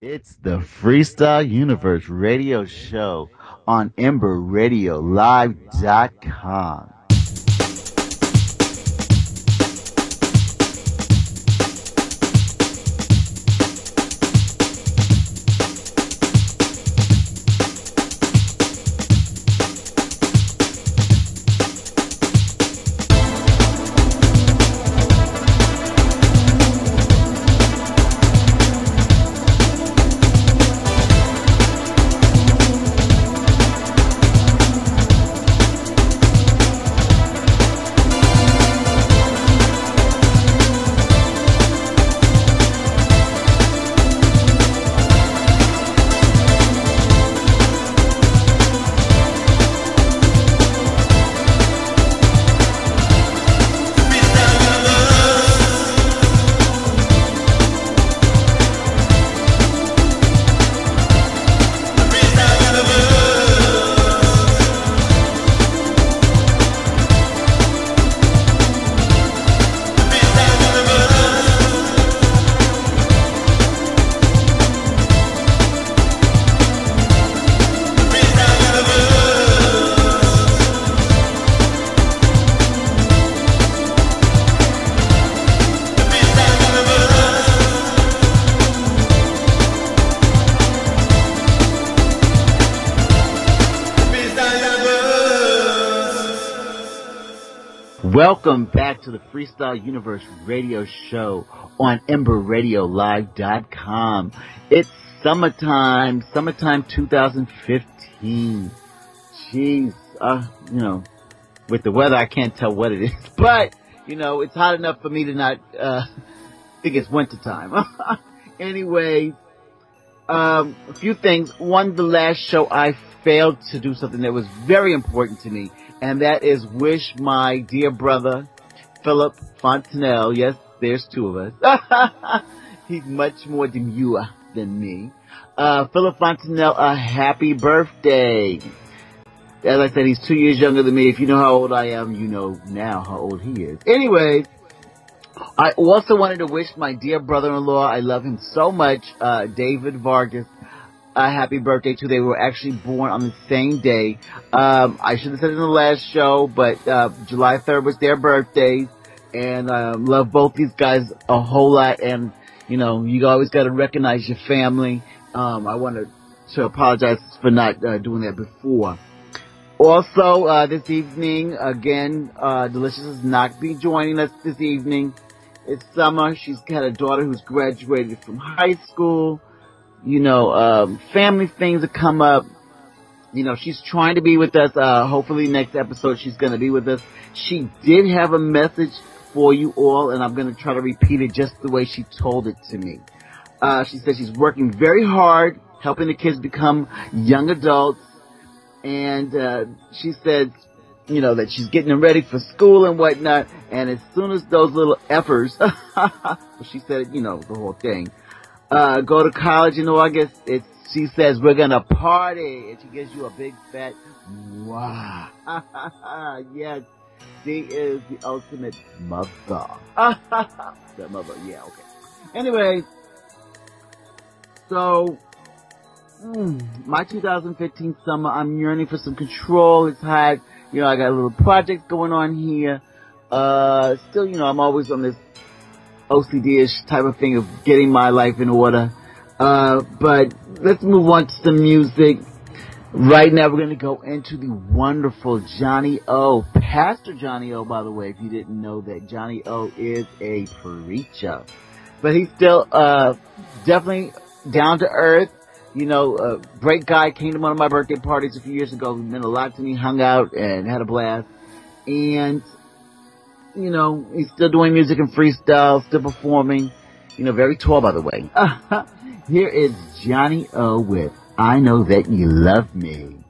It's the Freestyle Universe radio show on EmberRadioLive.com. Welcome back to the Freestyle Universe radio show on EmberRadioLive.com. It's summertime 2015. Jeez, with the weather, I can't tell what it is, but, it's hot enough for me to not, think it's wintertime. Anyway, a few things. One, the last show I failed to do something that was very important to me, and that is wish my dear brother, Philip Fontanelle, yes, there's two of us. He's much more demure than me. Philip Fontanelle, a happy birthday. As I said, he's 2 years younger than me. If you know how old I am, you know now how old he is. Anyway, I also wanted to wish my dear brother-in-law, I love him so much, David Vargas, a happy birthday too. They were actually born on the same day. I should have said it in the last show, but July 3rd was their birthdays, and love both these guys a whole lot. And you always got to recognize your family. I wanted to apologize for not doing that before. Also, this evening, again, Delicious is not be joining us this evening. It's summer. She's got a daughter who's graduated from high school. Family things that come up. She's trying to be with us. Hopefully next episode she's going to be with us. She did have a message for you all, and I'm going to try to repeat it just the way she told it to me. She said she's working very hard, helping the kids become young adults, and she said, that she's getting them ready for school and whatnot, and as soon as those little effers, she said, the whole thing, go to college in August, she says, we're gonna party, and she gives you a big fat wow. Yes, she is the ultimate mother. That mother, yeah, okay. Anyway, so, my 2015 summer, I'm yearning for some control. It's hot. I got a little project going on here. Still, I'm always on this OCD-ish type of thing of getting my life in order. But let's move on to some music. Right now we're going to go into the wonderful Johnny O. Pastor Johnny O, by the way, if you didn't know that. Johnny O is a preacher. But he's still definitely down to earth. A great guy. Came to one of my birthday parties a few years ago. It meant a lot to me. Hung out and had a blast. And he's still doing music and freestyle, still performing. Very tall, by the way. Here is Johnny O with I Know That You Love Me.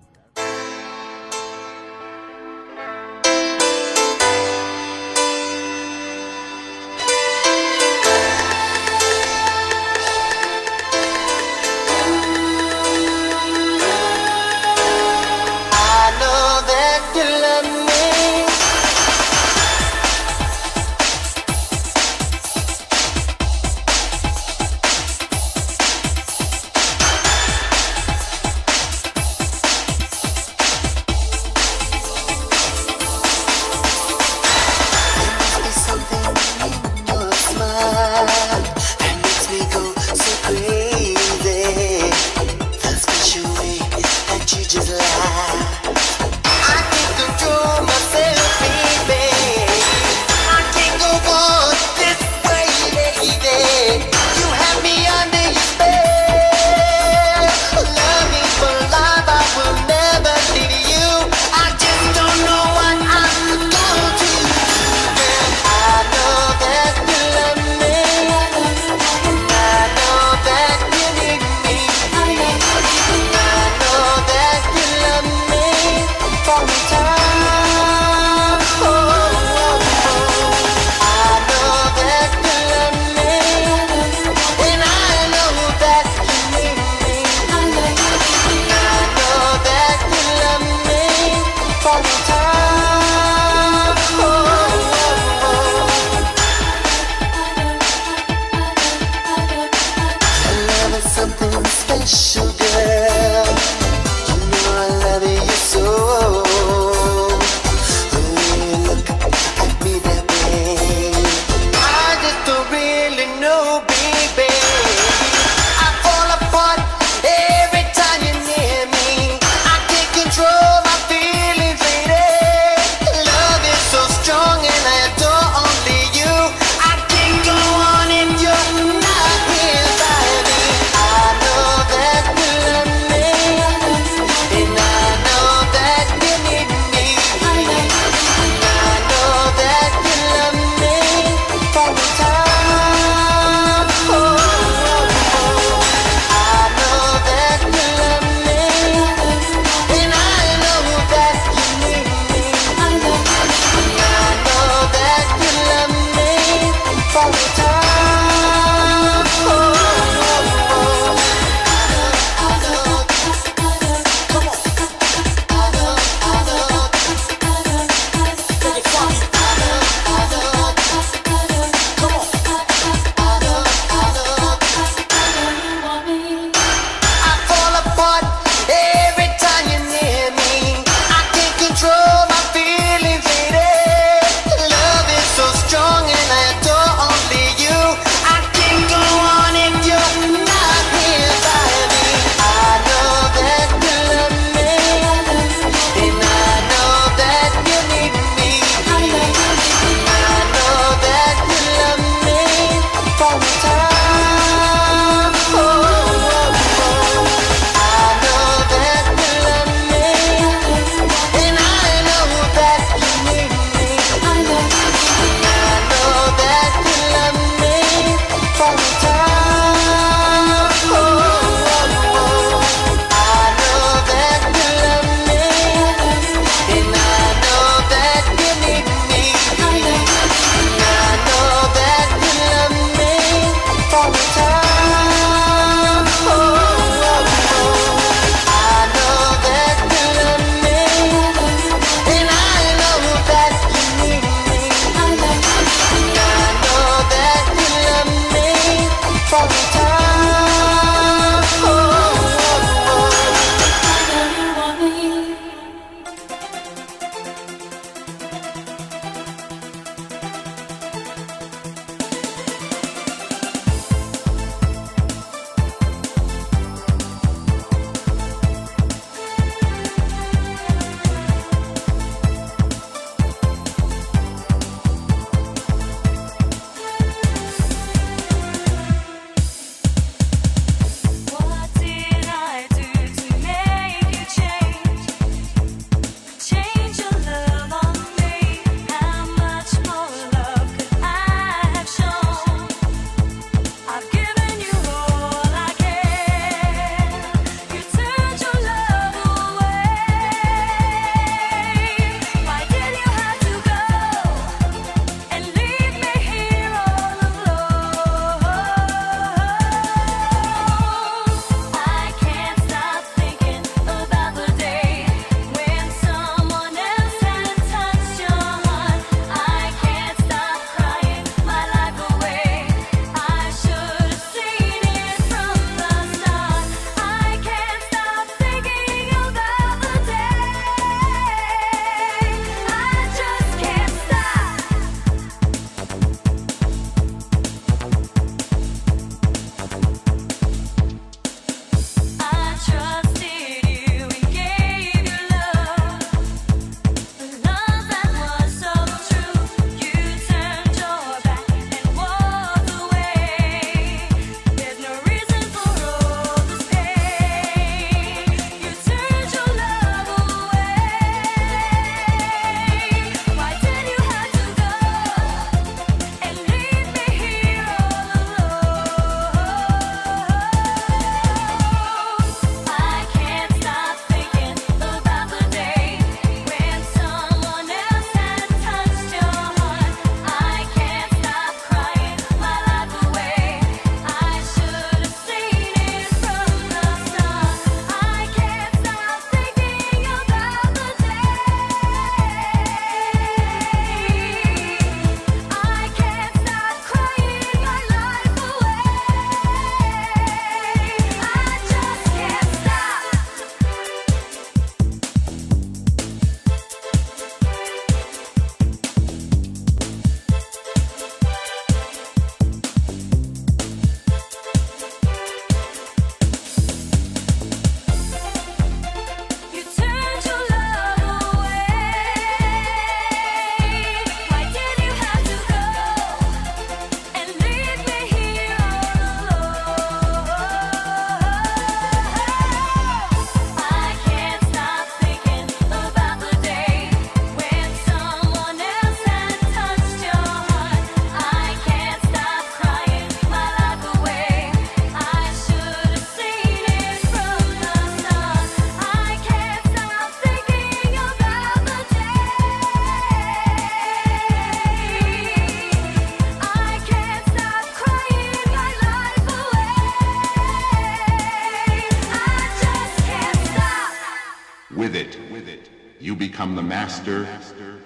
become the master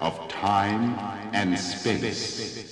of time and space.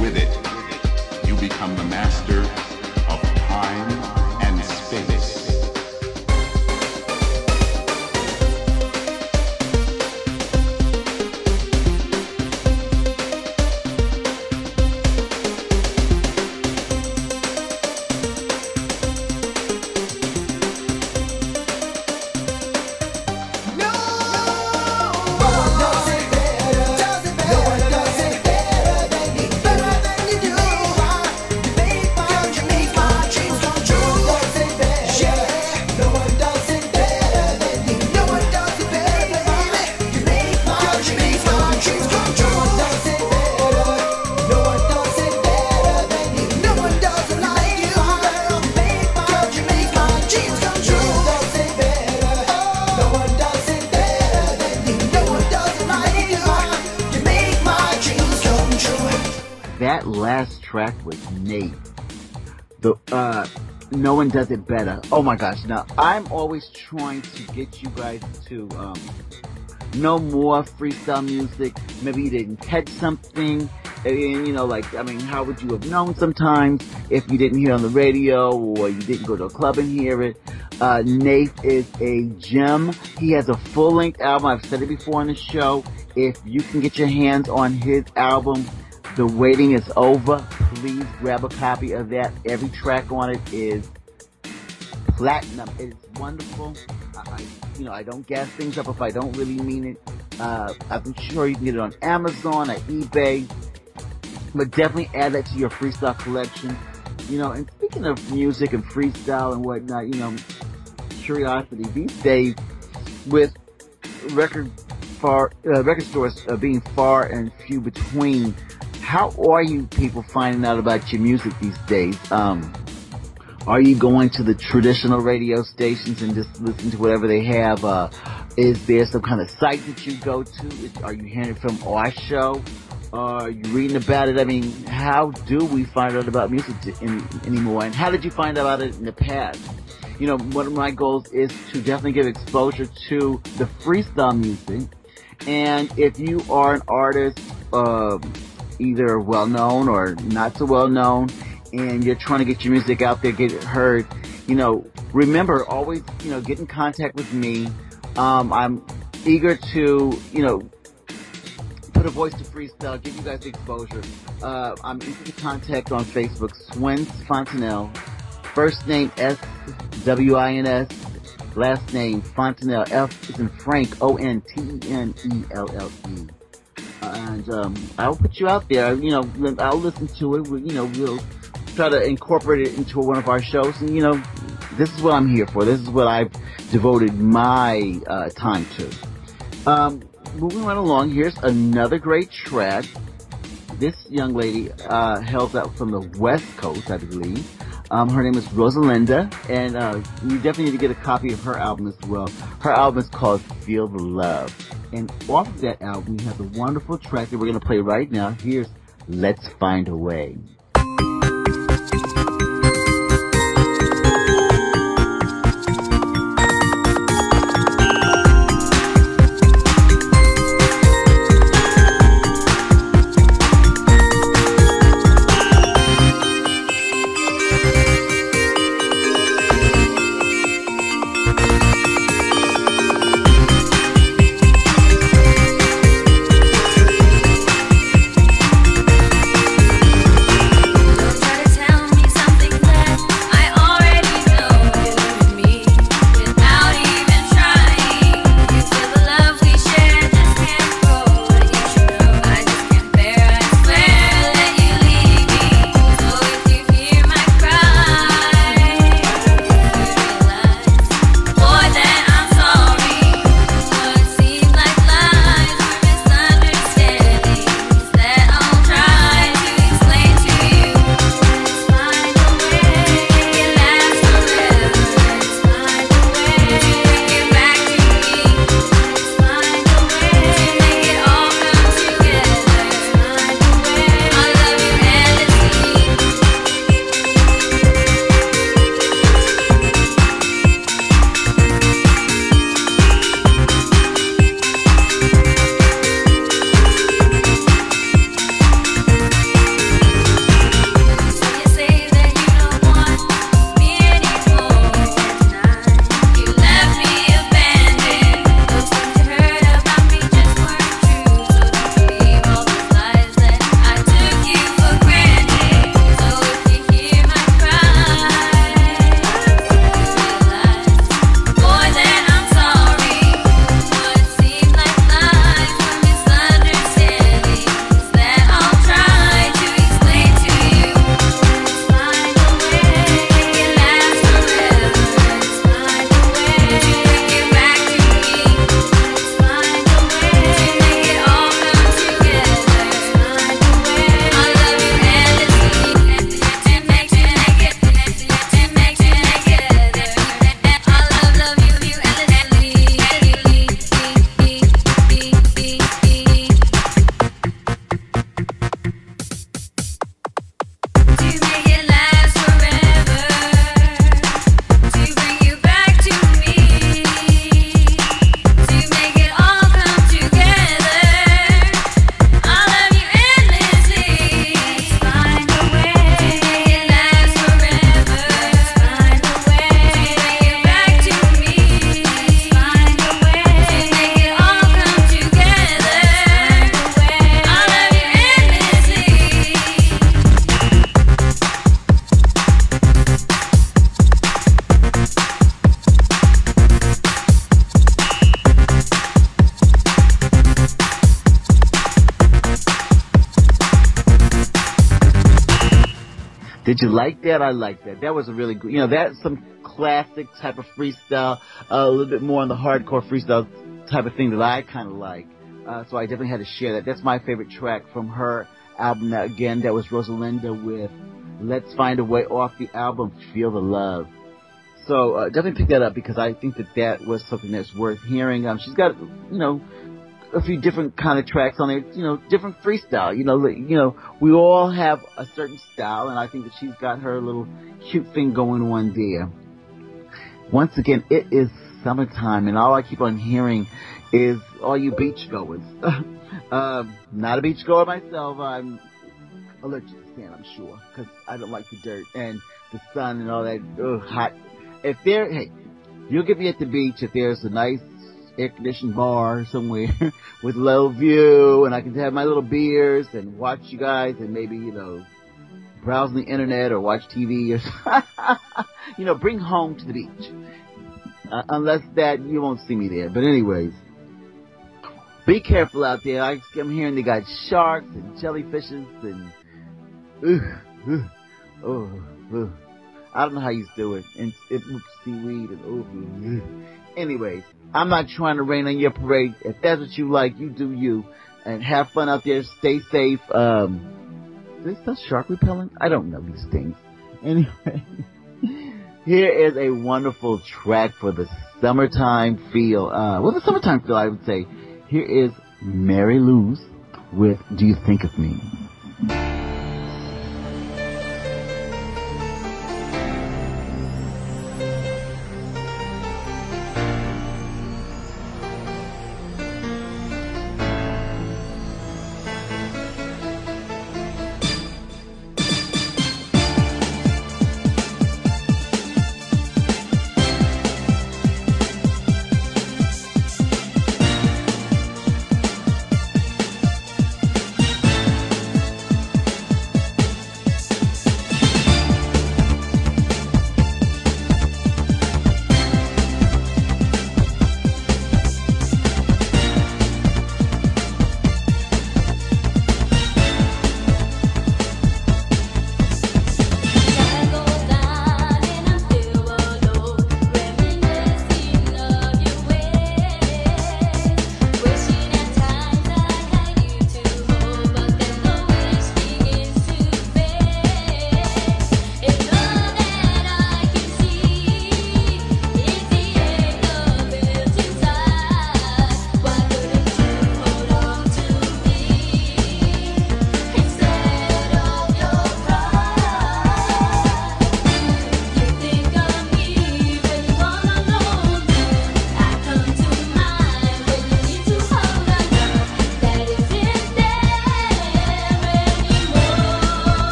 With it, you become the master of time and space. That last track was Nate. No One Does It Better. Oh my gosh. Now, I'm always trying to get you guys to know more freestyle music. Maybe you didn't catch something. And, you know, like, I mean, how would you have known sometimes if you didn't hear on the radio or you didn't go to a club and hear it? Nate is a gem. He has a full-length album. I've said it before on the show. If you can get your hands on his album, The Waiting Is Over, please grab a copy of that. Every track on it is platinum. It's wonderful. I don't gas things up if I don't really mean it. I'm sure you can get it on Amazon or eBay. But definitely add that to your freestyle collection. And speaking of music and freestyle and whatnot, curiosity, these days with record stores being far and few between, how are you people finding out about your music these days? Are you going to the traditional radio stations and just listen to whatever they have? Is there some kind of site that you go to? Are you hearing it from our show? Are you reading about it? I mean, how do we find out about music anymore? And how did you find out about it in the past? You know, one of my goals is to definitely give exposure to the freestyle music. And if you are an artist, either well-known or not so well-known, and you're trying to get your music out there, get it heard, you know, remember, always, you know, get in contact with me. I'm eager to, you know, put a voice to freestyle, give you guys the exposure. I'm easy to contact on Facebook, Swins Fontanelle. First name S-W-I-N-S. Last name Fontanelle, F is in Frank, O-N-T-E-N-E-L-L-E. And I'll put you out there. You know, I'll listen to it. You know, we'll try to incorporate it into one of our shows. And, you know, this is what I'm here for. This is what I've devoted my time to. Moving right along, here's another great track. This young lady hails out from the West Coast, I believe. Her name is Rosalinda, and you definitely need to get a copy of her album as well. Her album is called Feel the Love. And off of that album, we have the wonderful track that we're going to play right now. Here's Let's Find a Way. Did you like that? I like that. That was a really good, you know, that's some classic type of freestyle, a little bit more on the hardcore freestyle type of thing that I kind of like. So I definitely had to share that. That's my favorite track from her album. Now, again, that was Rosalinda with Let's Find a Way off the album Feel the Love. So definitely pick that up because I think that that was something that's worth hearing. She's got, you know, a few different kind of tracks on there, different freestyle. We all have a certain style, and I think that she's got her little cute thing going on there. Once again, it is summertime, and all I keep on hearing is all you beach goers. Not a beach goer myself. I'm allergic to sand, I'm sure, because I don't like the dirt and the sun and all that hot. You'll get me at the beach if there's a nice air-conditioned bar somewhere with low view, and I can have my little beers and watch you guys and maybe, browse on the internet or watch TV or, bring home to the beach. Unless that, you won't see me there. But anyways, be careful out there. I'm hearing they got sharks and jellyfishes and, I don't know how you do it. And it moves seaweed and Anyways, I'm not trying to rain on your parade. If that's what you like, you do you. And have fun out there. Stay safe. Is this still shark repellent? I don't know these things. Anyway, here is a wonderful track for the summertime feel. The summertime feel, I would say. Here is Mary Lou's with Do You Think of Me?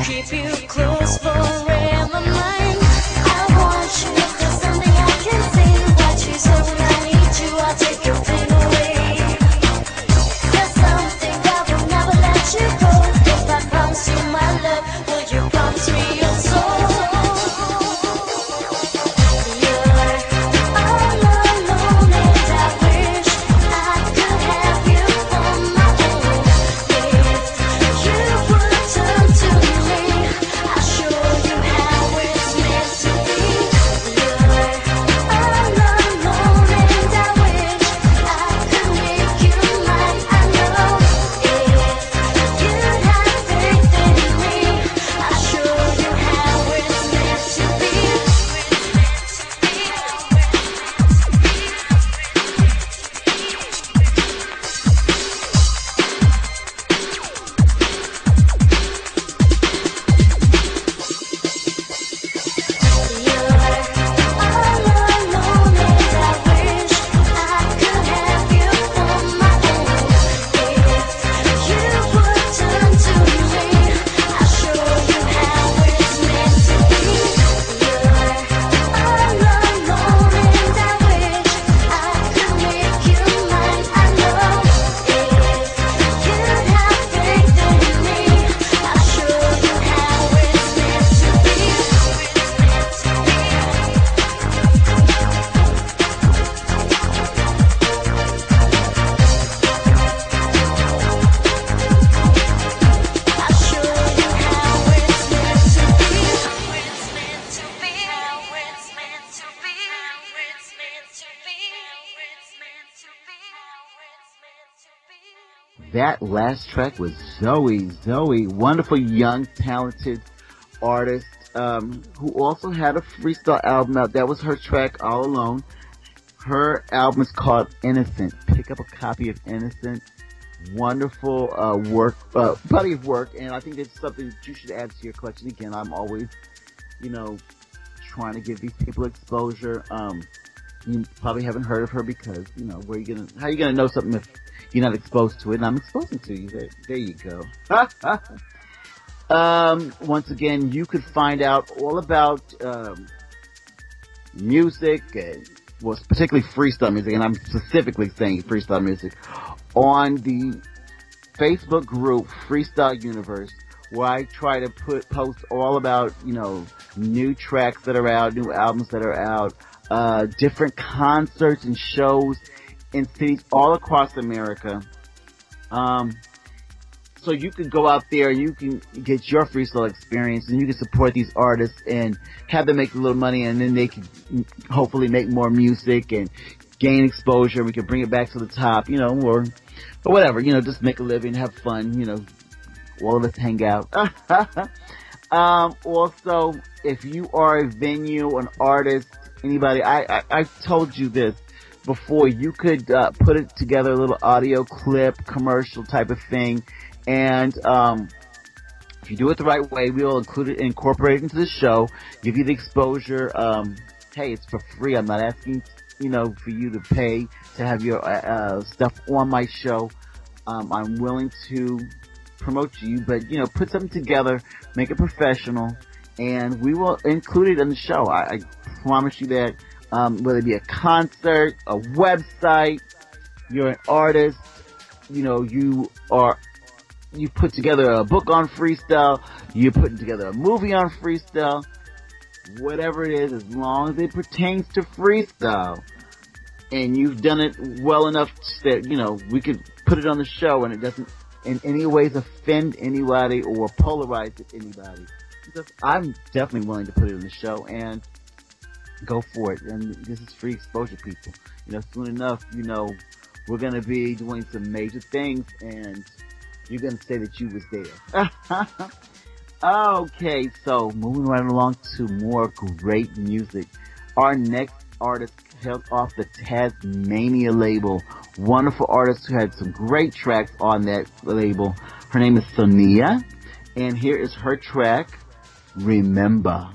keep you close forever mine. I want you, there's something I can see. What you say when I need you, I'll take your pain away. There's something that will never let you go. If I promise you my love, would you promise me your soul? That last track was Zoe. Zoe, wonderful, young, talented artist, who also had a freestyle album out. That was her track, All Alone. Her album is called Innocent. Pick up a copy of Innocent. Wonderful body of work, and I think it's something that you should add to your collection. Again, I'm always, trying to give these people exposure. You probably haven't heard of her because, how are you gonna know something if you're not exposed to it? And I'm exposing to you. There you go. Once again, you could find out all about music, particularly freestyle music, and I'm specifically saying freestyle music, on the Facebook group Freestyle Universe, where I try to post all about, new tracks that are out, new albums that are out, different concerts and shows in cities all across America. So you can go out there and you can get your freestyle experience, and you can support these artists and have them make a little money, and then they can hopefully make more music and gain exposure. We can bring it back to the top, or whatever, just make a living, have fun, all of us hang out. Also, if you are a venue, an artist, anybody, I've told you this before, you could put it together, a little audio clip, commercial type of thing, and if you do it the right way, we will incorporate it into the show, give you the exposure. Hey, it's for free. I'm not asking, for you to pay to have your stuff on my show. I'm willing to promote you, but put something together, make it professional, and we will include it in the show. I promise you that. Whether it be a concert, a website, you're an artist, you put together a book on freestyle, you're putting together a movie on freestyle, whatever it is, as long as it pertains to freestyle, and you've done it well enough that, we could put it on the show and it doesn't in any ways offend anybody or polarize anybody. Because I'm definitely willing to put it on the show, and go for it. And this is free exposure, people. Soon enough, we're going to be doing some major things, and you're going to say that you was there. Okay, so moving right along to more great music. Our next artist hails off the Tasmania label. Wonderful artist who had some great tracks on that label. Her name is Sonia, and here is her track, Remember.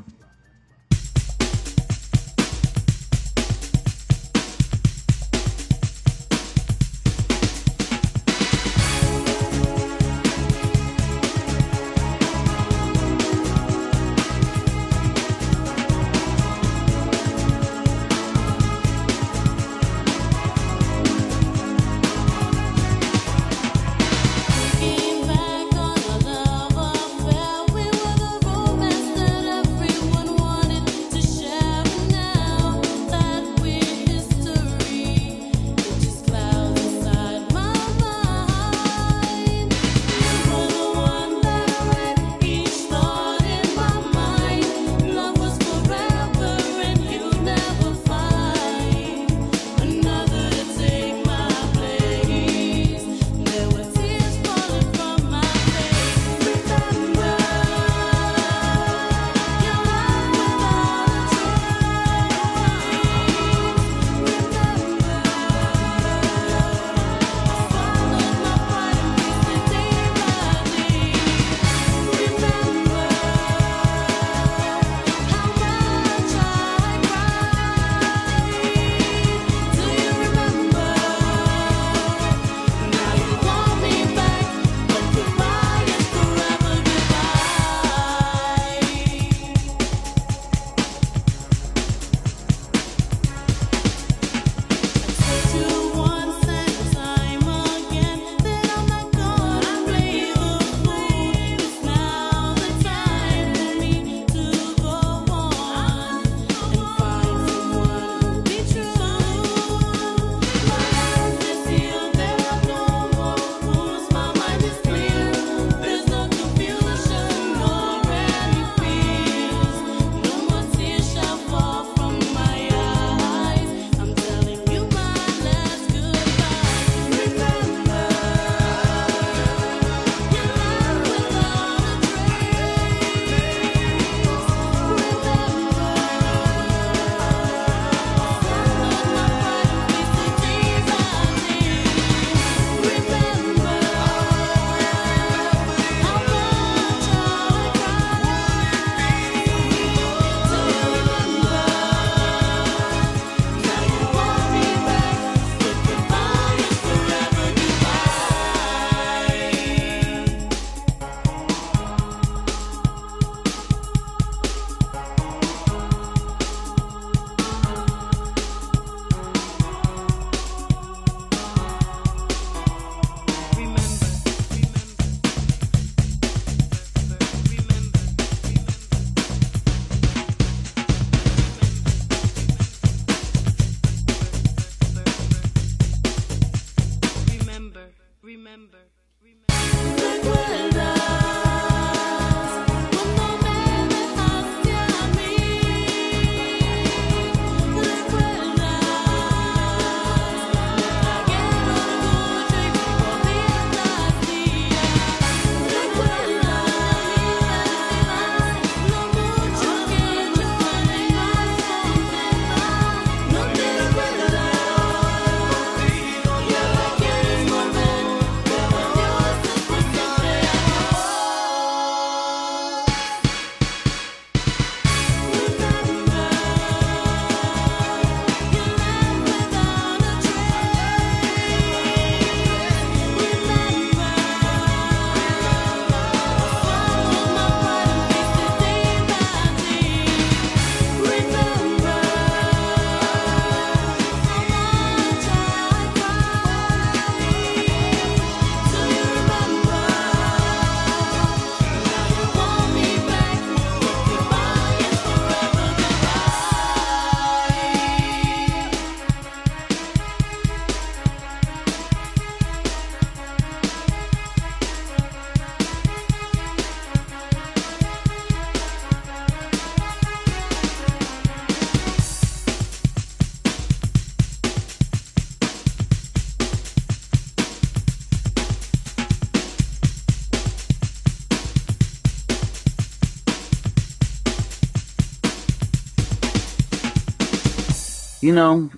You know,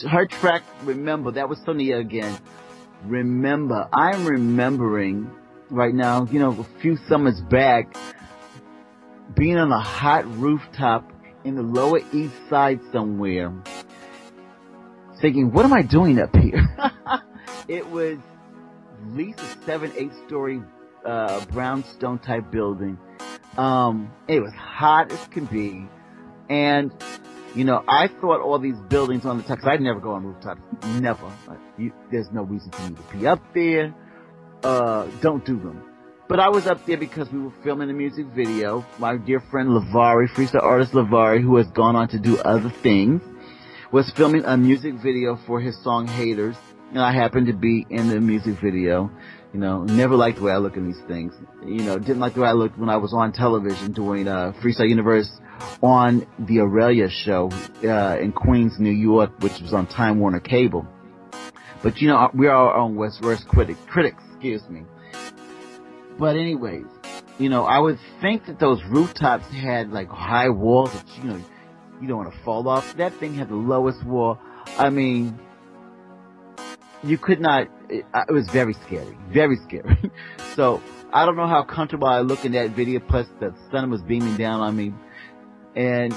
her track, Remember, that was Sonia again. Remember. I'm remembering right now, you know, a few summers back, being on a hot rooftop in the Lower East Side somewhere, thinking, what am I doing up here? It was at least a 7-8 story brownstone type building. It was hot as can be. And, you know, I thought all these buildings on the top, 'cause I'd never go on rooftops. Never. There's no reason for me to be up there. Don't do them. But I was up there because we were filming a music video. My dear friend Lavari, freestyle artist Lavari, who has gone on to do other things, was filming a music video for his song Haters. And I happened to be in the music video. You know, never liked the way I look in these things. You know, didn't like the way I looked when I was on television doing Freestyle Universe on the ERL show in Queens, New York, which was on Time Warner Cable. But, you know, we are our own worst critics, excuse me. But anyways, you know, I would think that those rooftops had like high walls that, you know, you don't want to fall off. That thing had the lowest wall. I mean, you could not, it was very scary, very scary. So I don't know how comfortable I look in that video, plus the sun was beaming down on me. And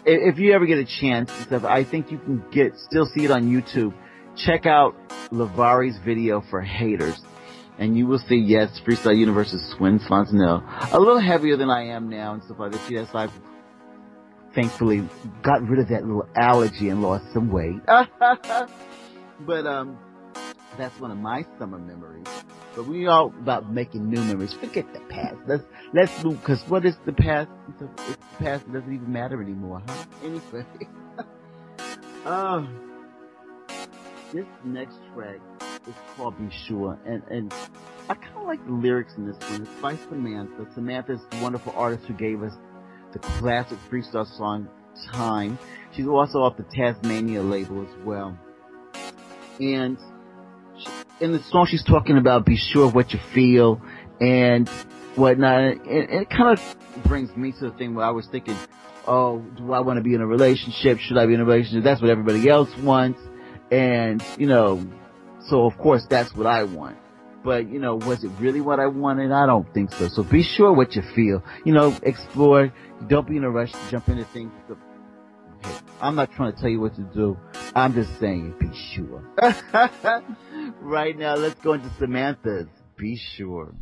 if you ever get a chance and stuff, I think you can still see it on YouTube. Check out Lavari's video for Haters. And you will see, yes, Freestyle Universe's Swin Fontanelle. A little heavier than I am now and stuff like that. Yes, I've thankfully got rid of that little allergy and lost some weight. But, that's one of my summer memories. But we all about making new memories. Forget the past. Let's move, cause what is the past? It's the past. It doesn't even matter anymore, huh? Anyway. This next track is called Be Sure. And I kind of like the lyrics in this one. It's by Samantha. Samantha's the wonderful artist who gave us the classic freestyle song, Time. She's also off the Tasmania label as well. And in the song, she's talking about be sure of what you feel and whatnot. And it kind of brings me to the thing where I was thinking, oh, do I want to be in a relationship? Should I be in a relationship? That's what everybody else wants. And, you know, so of course that's what I want. But, you know, was it really what I wanted? I don't think so. So be sure what you feel. You know, explore. Don't be in a rush to jump into things. Hey, I'm not trying to tell you what to do. I'm just saying, be sure. Right now, let's go into Samantha's Be Sure.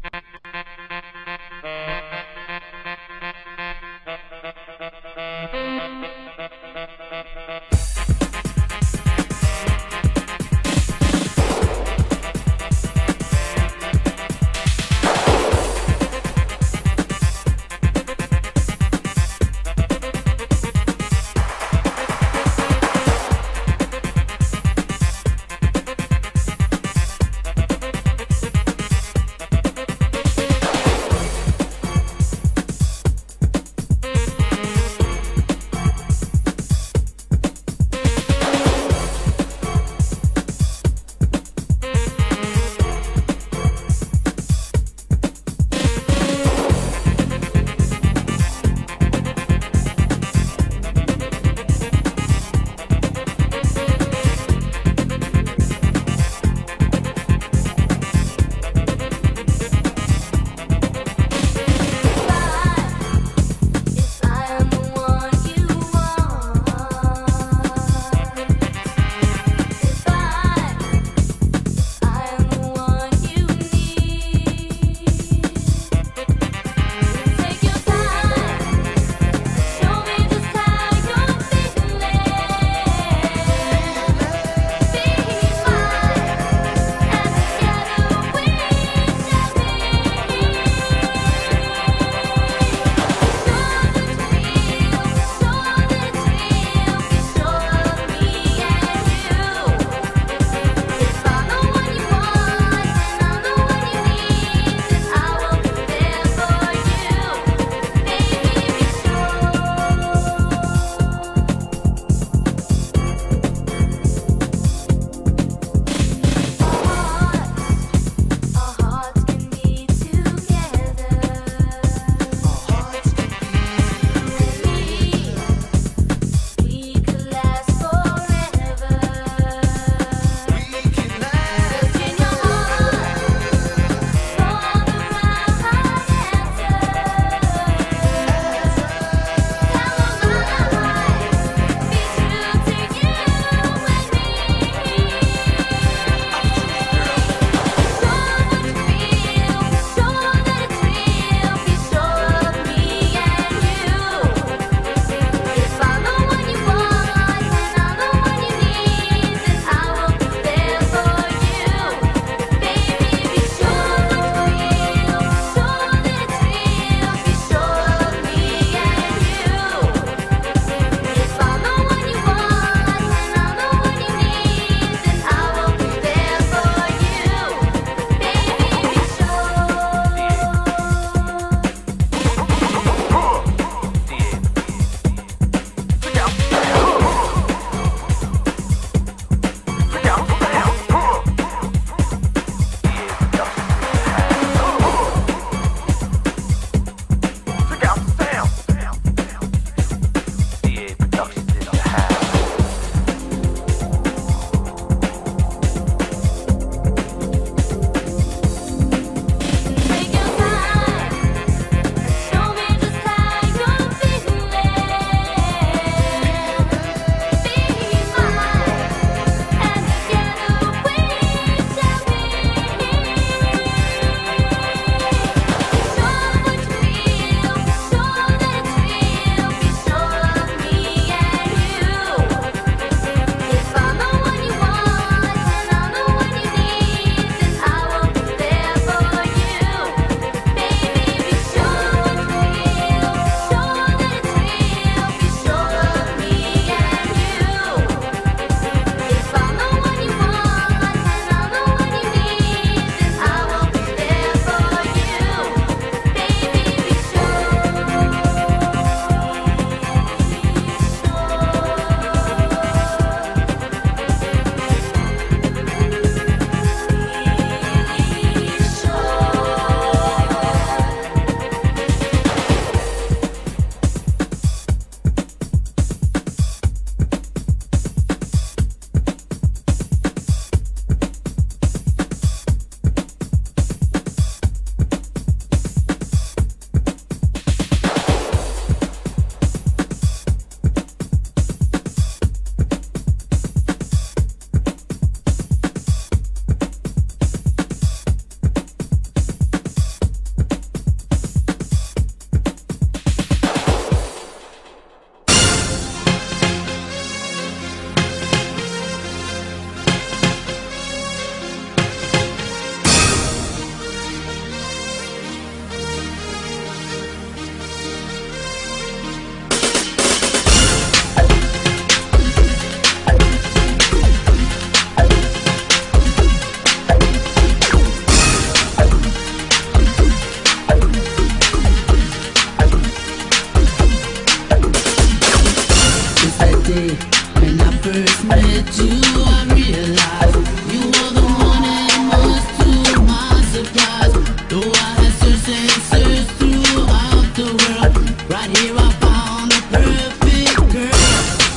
day. When I first met you, I realized you were the one, and much to my surprise. Though I had searched and searched throughout the world, right here I found a perfect girl.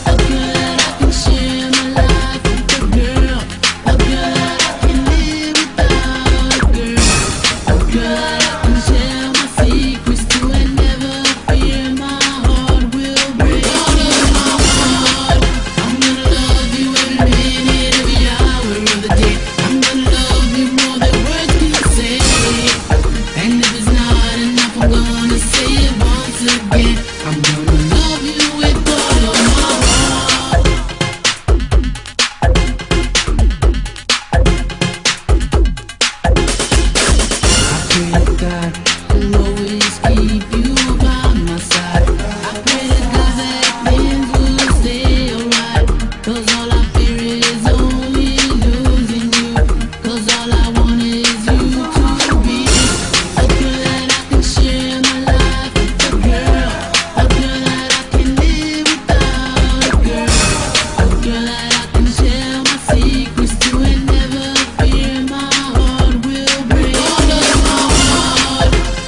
A girl that I can share my life with, a girl. A girl that I can live without, a girl. A girl that I can share my secrets to and never fear my heart will break. I'm gonna love you every minute, every hour of the day. I'm gonna love you more than words can say. And if it's not enough, I'm gonna say it once again. I'm gonna love you with all of my heart. I pray to God to always keep you by my side. I pray to God that things will stay alright. 'Cause all I fear is only losing you. 'Cause all I want is you to be a girl that I can share my life with, a girl. A girl that I can live without, a girl. A girl that I can share my secrets to and never fear my heart will break.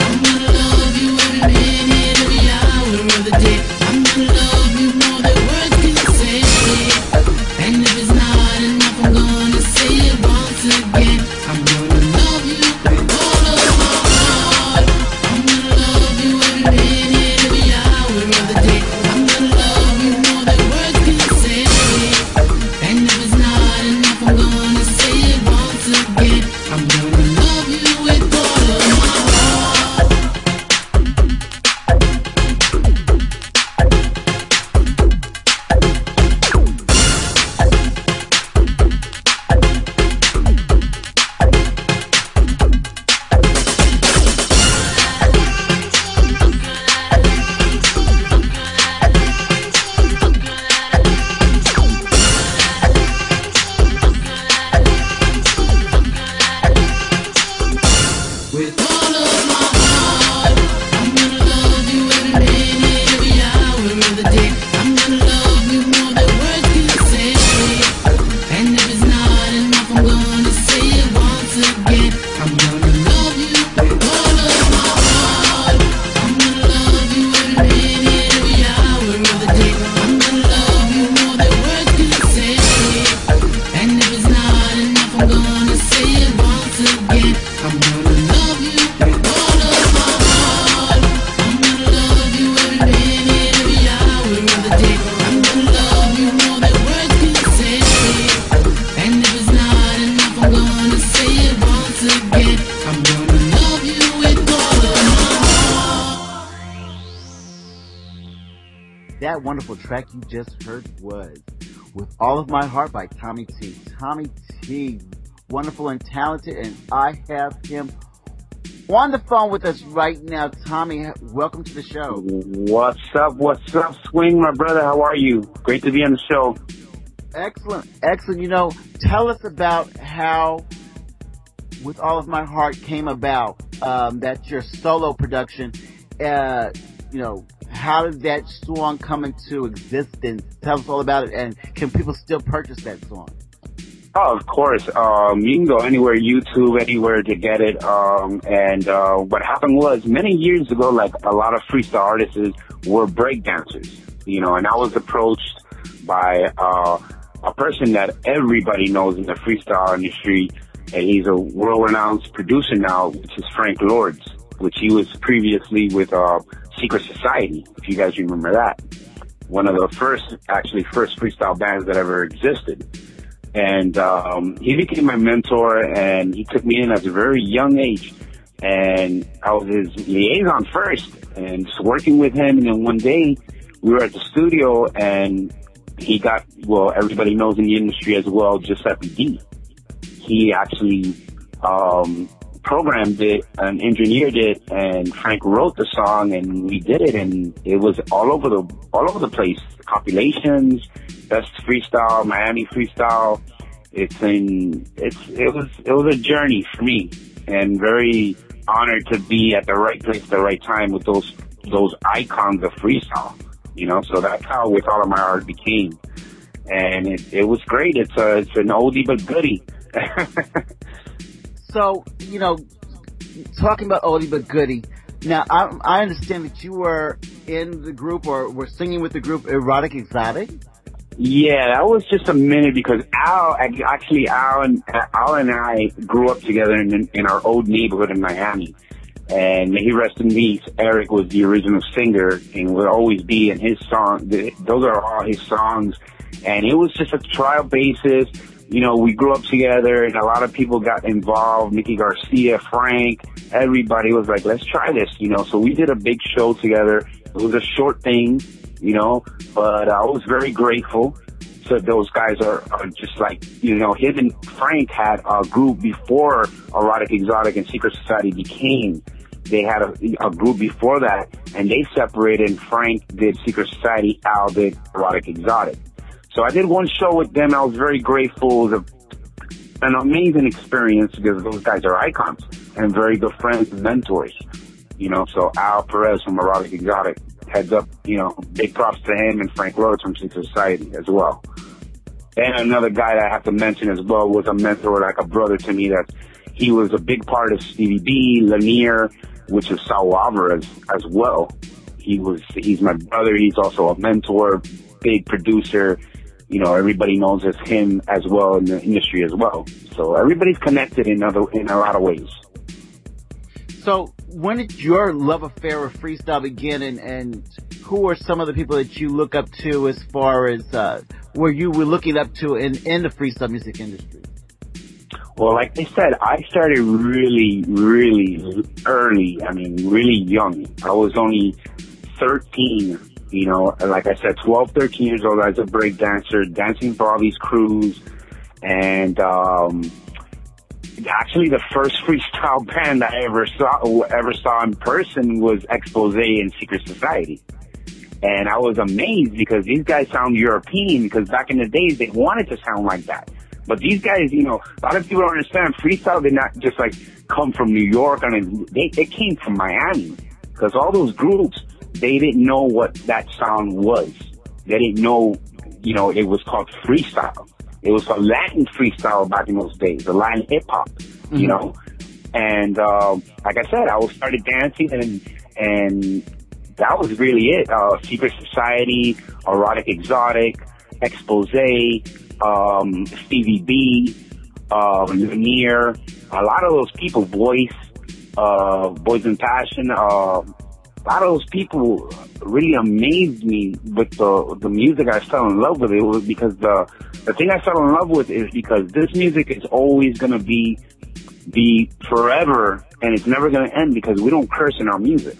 I'm gonna love you every minute, every hour of the day. I'm gonna love you more than words can say. And if it's not enough, I'm gonna say it once again. I'm gonna love you with all of my heart. I'm gonna love you every minute, every hour of the day. I'm gonna love you more than words can say. And if it's not enough, I'm gonna say it once again. I'm gonna love you with all of my heart. With all of my heart, I'm gonna love you every minute, every hour of the day. I'm gonna love you more than words can say. And if it's not enough, I'm gonna say it once again. I'm gonna love you with all of my heart. I'm gonna love you every minute, every hour of the day. I'm gonna love you more than words can say. And if it's not enough, I'm gonna say it once again. I'm gonna love you with all of my heart. I'm gonna love you every minute, every hour of the day. I'm gonna love you more than words can say. And if it's not enough, I'm gonna say it once again. I'm gonna love you with all of my heart. That wonderful track you just heard was With All of My Heart by Tommy T. Tommy T, wonderful and talented, and I have him on the phone with us right now. Tommy, welcome to the show. What's up, Swing, my brother? How are you? Great to be on the show. Excellent, excellent. You know, tell us about how With All of My Heart came about. That's your solo production. You know, how did that song come into existence? Tell us all about it, and can people still purchase that song? Oh, of course. You can go anywhere, YouTube, anywhere to get it. And what happened was many years ago, like a lot of freestyle artists were breakdancers, you know, and I was approached by a person that everybody knows in the freestyle industry, and he's a world-renowned producer now, which is Frank Lords, which he was previously with Secret Society, if you guys remember that. One of the first freestyle bands that ever existed. And he became my mentor, and he took me in at a very young age. And I was his liaison first, and just working with him. And then one day, we were at the studio, and he got, well, everybody knows in the industry as well, Giuseppe D. He actually programmed it and engineered it, and Frank wrote the song, and we did it, and it was all over the place. Compilations, Best Freestyle, Miami Freestyle. It was a journey for me, and very honored to be at the right place at the right time with those icons of freestyle. you know. So that's how With All of My Heart became. And it was great. It's an oldie but goodie. So, you know, talking about oldie but goodie, now I understand that you were in the group or were singing with the group Erotic Exotic. Yeah, that was just a minute because Al and I grew up together in our old neighborhood in Miami. And may he rest in peace, Eric was the original singer and will always be in his song. Those are all his songs. And it was just a trial basis. You know, we grew up together and a lot of people got involved. Mickey Garcia, Frank, everybody was like, let's try this, you know. So we did a big show together. It was a short thing, you know, but I was very grateful. So those guys are just like, you know, him and Frank had a group before Erotic Exotic and Secret Society became. They had a group before that, and they separated, and Frank did Secret Society, Al did Erotic Exotic. So I did one show with them. I was very grateful. It was an amazing experience because those guys are icons and very good friends and mentors. You know, so Al Perez from Erotic Exotic heads up, you know, big props to him, and Frank Rhodes from Secret Society as well. And another guy that I have to mention as well was a mentor, like a brother to me. That he was a big part of Stevie B, Lanier, which is Saul Alvarez as well. He's my brother. He's also a mentor, big producer. You know, everybody knows as him as well in the industry as well. So everybody's connected in a lot of ways. So when did your love affair with freestyle begin, and who are some of the people that you look up to as far as where you were looking up to in the freestyle music industry? Well, like I said, I started really, really early. I mean, really young. I was only 13. You know, like I said, 12, 13 years old as a break dancer, dancing for all these crews. And actually the first freestyle band I ever saw in person was Expose and Secret Society. And I was amazed because these guys sound European, because back in the days they wanted to sound like that. But these guys, you know, a lot of people don't understand freestyle did not just like come from New York. I mean, it came from Miami, because all those groups, they didn't know what that sound was. They didn't know, you know, it was called freestyle. It was called Latin freestyle back in those days, the Latin hip hop, you know. And like I said, I started dancing, and that was really it. Secret Society, Erotic Exotic, Expose, Stevie B, Lanier, a lot of those people, Boys in Passion, a lot of those people really amazed me with the music. I fell in love with it. It was because the thing I fell in love with is because this music is always going to be forever, and it's never going to end, because we don't curse in our music.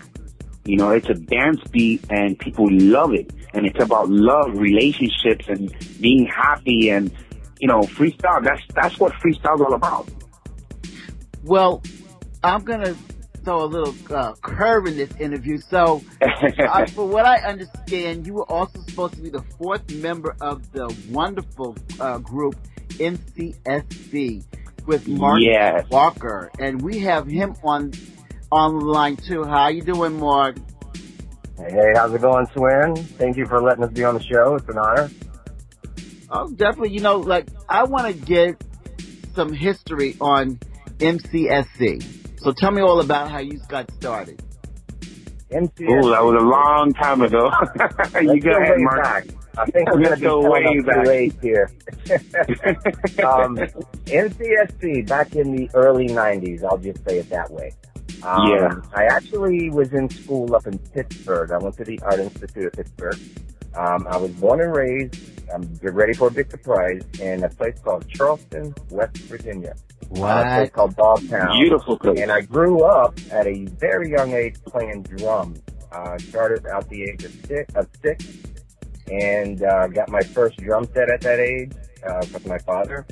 You know, it's a dance beat and people love it. And it's about love, relationships, and being happy, and, you know, freestyle. That's what freestyle's all about. Well, I'm going to throw a little curve in this interview. So, for what I understand, you were also supposed to be the fourth member of the wonderful group NCSC with Mark Walker. And we have him on the line too. How you doing, Mark? Hey, how's it going, Swin? Thank you for letting us be on the show. It's an honor. Oh, definitely. You know, like, I want to get some history on MCSC. So tell me all about how you got started. MCSC. Oh, that was a long time ago. You go ahead, Mark. Back. I think we're going to go way back here. MCSC, back in the early 90s, I'll just say it that way. I actually was in school up in Pittsburgh. I went to the Art Institute of Pittsburgh. I was born and raised, get ready for a big surprise, in a place called Charleston, West Virginia. What? A place called Dogtown. Beautiful place. And I grew up at a very young age playing drums. Started out the age of six, and got my first drum set at that age with my father.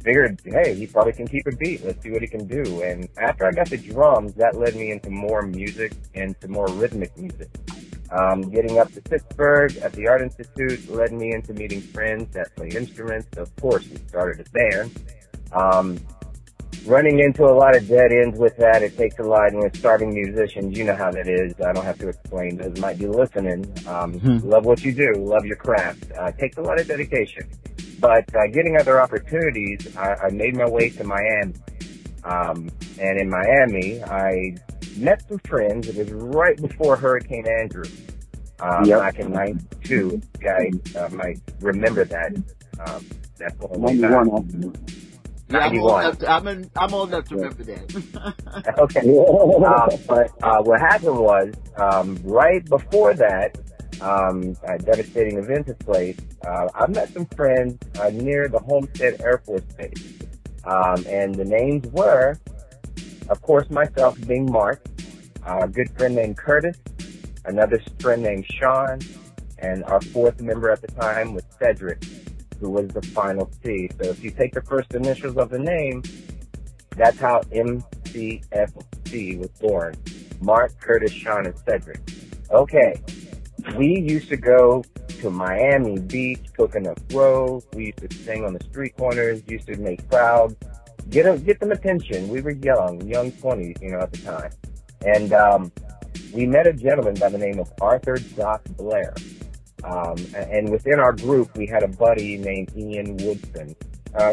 Figured, hey, he probably can keep a beat. Let's see what he can do. And after I got the drums, that led me into more music and to more rhythmic music. Getting up to Pittsburgh at the Art Institute led me into meeting friends that play instruments. So of course, we started a band. running into a lot of dead ends with that. It takes a lot, and with starving musicians, you know how that is. I don't have to explain. Those might be listening. Love what you do. Love your craft. It takes a lot of dedication. But getting other opportunities, I made my way to Miami. And in Miami, I met some friends. It was right before Hurricane Andrew. Back in '92. Guys might remember that. That's the only time. 91. I'm old enough to remember that. Okay. But what happened was, right before that, a devastating event took place. I met some friends near the Homestead Air Force Base. And the names were, of course, myself being Mark, a good friend named Curtis, another friend named Sean, and our fourth member at the time was Cedric, who was the final C. So if you take the first initials of the name, that's how MCFC was born. Mark, Curtis, Sean, and Cedric. Okay, we used to go to Miami Beach, Coconut Grove. We used to sing on the street corners, used to make crowds, get them attention. We were young 20s, at the time. And we met a gentleman by the name of Arthur Doc Blair. And within our group, we had a buddy named Ian Woodson.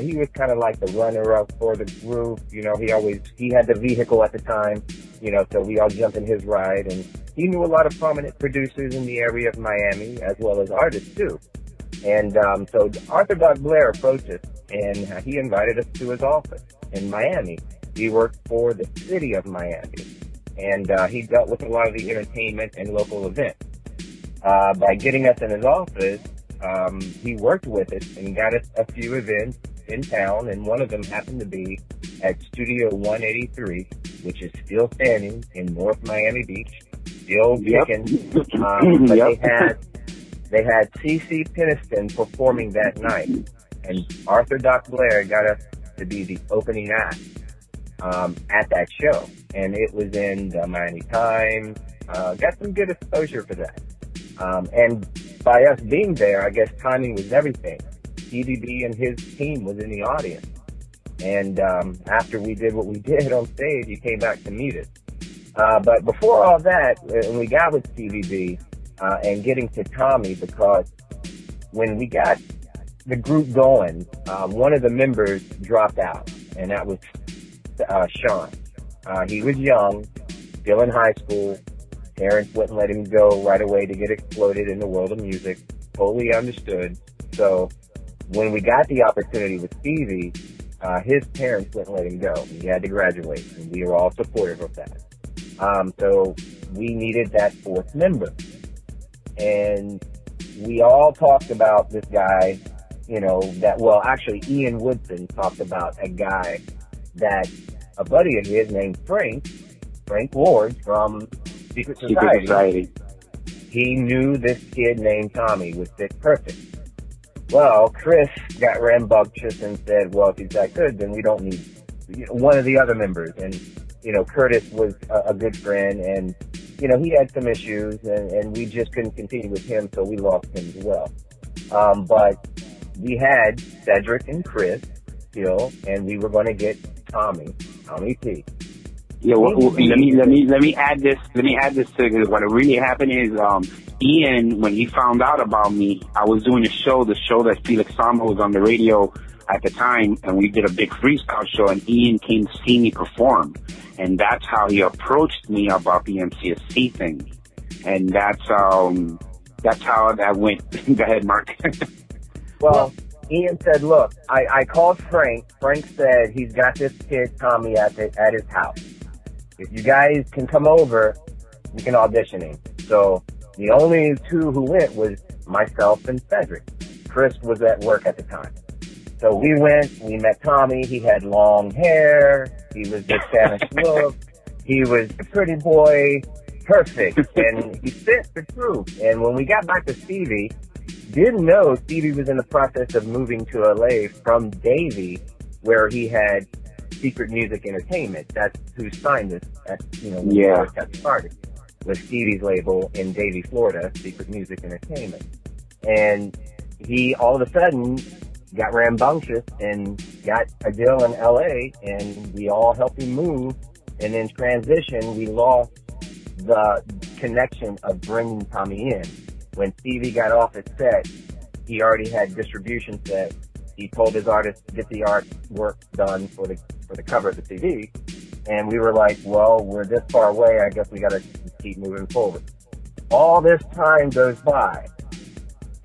He was kind of like the runner-up for the group. He had the vehicle at the time, so we all jumped in his ride. And he knew a lot of prominent producers in the area of Miami, as well as artists, too. And so Arthur Doc Blair approached us, and he invited us to his office in Miami. He worked for the city of Miami, and he dealt with a lot of the entertainment and local events. By getting us in his office, he worked with us and got us a few events in town, and one of them happened to be at Studio 183, which is still standing in North Miami Beach, still kicking. But they had C.C. Peniston performing that night, and Arthur Doc Blair got us to be the opening act at that show, and it was in the Miami Times. Got some good exposure for that. And by us being there, I guess timing was everything. CDB and his team was in the audience. And after we did what we did on stage, he came back to meet us. But before all that, when we got with CDB and getting to Tommy, because when we got the group going, one of the members dropped out, and that was Sean. He was young, still in high school. Parents wouldn't let him go right away to get exploded in the world of music. Totally understood. So when we got the opportunity with Stevie, his parents wouldn't let him go. He had to graduate, and we were all supportive of that. So we needed that fourth member. And we all talked about this guy, actually Ian Woodson talked about a guy that a buddy of his named Frank Ward from Secret Society. He knew this kid named Tommy would fit perfect. Well, Chris got rambunctious and said, well, if he's that good, then we don't need one of the other members. And, Curtis was a good friend, and, he had some issues, and we just couldn't continue with him, so we lost him as well. But we had Cedric and Chris still, and we were going to get Tommy T. Yeah, let me add this. Let me add this to what really happened is Ian, when he found out about me, I was doing the show that Felix Sama was on the radio at the time, and we did a big freestyle show, and Ian came to see me perform, and that's how he approached me about the MCSC thing, and that's how that went. Go ahead, Mark. Well, Ian said, look, I called Frank. Frank said he's got this kid Tommy at his house. If you guys can come over, we can audition him. So the only two who went was myself and Cedric. Chris was at work at the time. So we went, we met Tommy. He had long hair. He was the Spanish look. He was a pretty boy, perfect. And he fit the group. And when we got back to Stevie, didn't know Stevie was in the process of moving to LA from Davie, where he had Secret Music Entertainment. That's who signed us at, when we first got started, with Stevie's label in Davie, Florida, Secret Music Entertainment. And he all of a sudden got rambunctious and got a deal in LA, and we all helped him move. And in transition, we lost the connection of bringing Tommy in. When Stevie got off his set, he already had distribution set. He told his artist to get the artwork done for the cover of the CD. And we were like, well, we're this far away. I guess we got to keep moving forward. All this time goes by.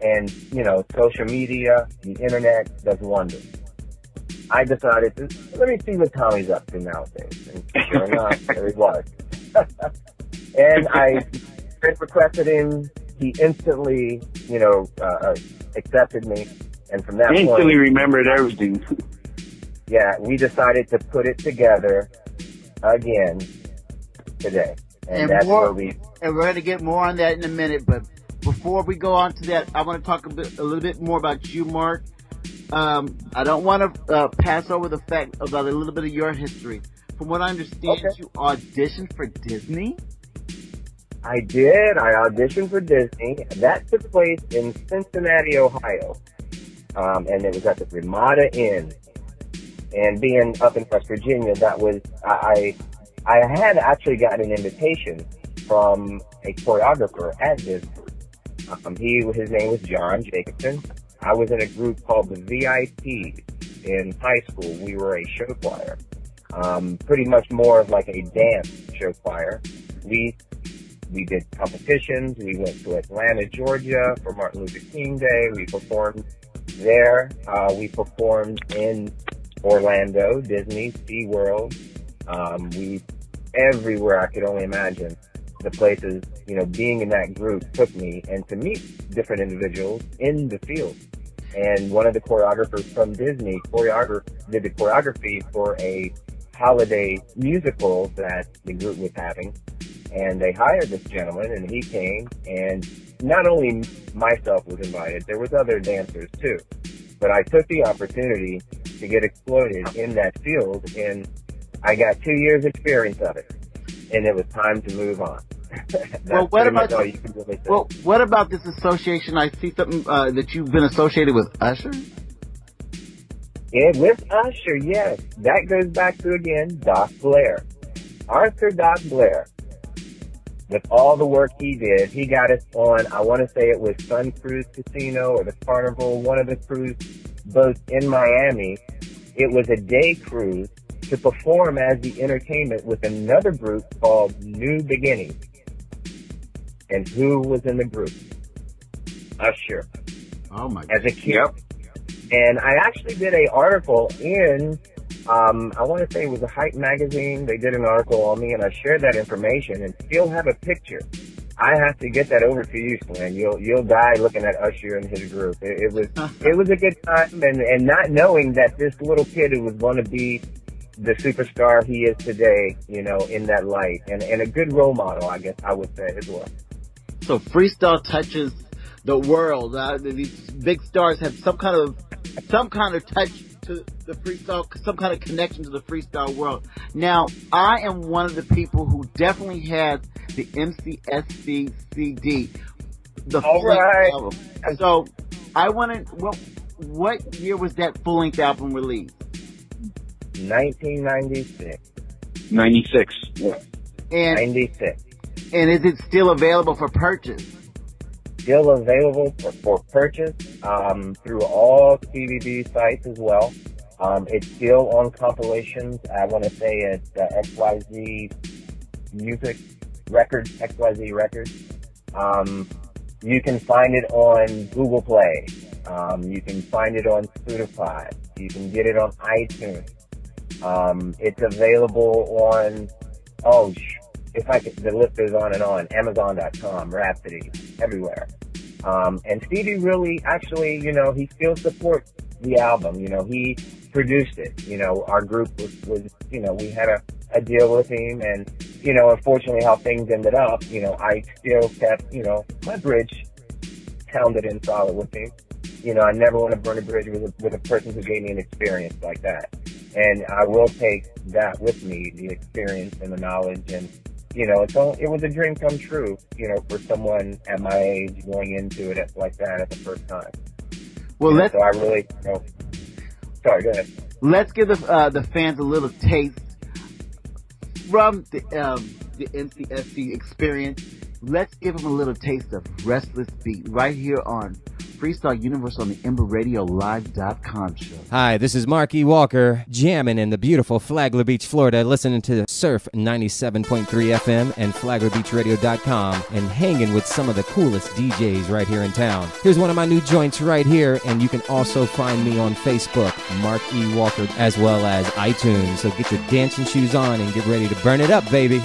And, you know, social media, the internet does wonders. I decided to, let me see what Tommy's up to nowadays. And sure enough, there he was. And I requested him. He instantly, you know, accepted me. And from that Instantly point, remembered everything. yeah, we decided to put it together again today. And that's more, where we... And we're going to get more on that in a minute, but before we go on to that, I want to talk a little bit more about you, Mark. I don't want to pass over the fact about a little bit of your history. From what I understand, Okay. you auditioned for Disney? I did. I auditioned for Disney. That took place in Cincinnati, Ohio. And it was at the Ramada Inn. And being up in West Virginia, that was, I had actually gotten an invitation from a choreographer at Disney. His name was John Jacobson. I was in a group called the VIPs in high school. We were a show choir. Pretty much more of like a dance show choir. We did competitions. We went to Atlanta, Georgia for Martin Luther King Day. We performed there. We performed in Orlando, Disney, SeaWorld. We everywhere I could only imagine. The places, you know, being in that group took me, and to meet different individuals in the field. And one of the choreographers from Disney did the choreography for a holiday musical that the group was having. And they hired this gentleman, and he came, and not only myself was invited, there was other dancers too. But I took the opportunity to get exploited in that field, and I got 2 years experience of it. And it was time to move on. Well, what about all you can really say. well, what about this association? I see something that you've been associated with Usher. Yeah, with Usher, yes. That goes back to, again, Doc Blair. Arthur Doc Blair. With all the work he did, he got us on, I want to say it was Sun Cruise Casino or the Carnival, one of the cruise boats in Miami. It was a day cruise to perform as the entertainment with another group called New Beginnings. And who was in the group? Usher. Oh my As a kid. Yep. And I actually did an article in, I want to say it was a Hype magazine. They did an article on me, and I shared that information and still have a picture. I have to get that over to you, Slim. You'll die looking at Usher and his group. It was a good time, and not knowing that this little kid who was going to be the superstar he is today, you know, in that light, and a good role model, I guess I would say as well. So freestyle touches the world. These big stars have some kind of touch to the freestyle, some kind of connection to the freestyle world. Now, I am one of the people who definitely had the MCSC CD, the full-length album. So I want to. What year was that full-length album released? 1996. 96. Yeah. And 96. And is it still available for purchase? Still available for purchase through all CBB sites as well. It's still on compilations. I want to say it's XYZ Music Records, XYZ Records. You can find it on Google Play. You can find it on Spotify. You can get it on iTunes. It's available on, the list goes on and on, Amazon.com, Rhapsody, everywhere. And Stevie really, actually, you know, he still supports the album. You know, he produced it. You know, our group was you know, we had a deal with him, and, you know, unfortunately how things ended up, you know, I still kept, you know, my bridge pounded in solid with him. You know, I never want to burn a bridge with a person who gave me an experience like that. And I will take that with me, the experience and the knowledge. And, you know, it was a dream come true, you know, for someone at my age going into it like that at the first time. Well, So I really, you know. Sorry, go ahead. Let's give the fans a little taste from the MCSC experience. Let's give them a little taste of Restless Beat right here on Freestyle Universe on the EmberRadioLive.com show. Hi, this is Mark E. Walker, jamming in the beautiful Flagler Beach, Florida, listening to Surf 97.3 FM and FlaglerBeachRadio.com, and hanging with some of the coolest DJs right here in town. Here's one of my new joints right here, and you can also find me on Facebook, Mark E. Walker, as well as iTunes. So get your dancing shoes on and get ready to burn it up, baby.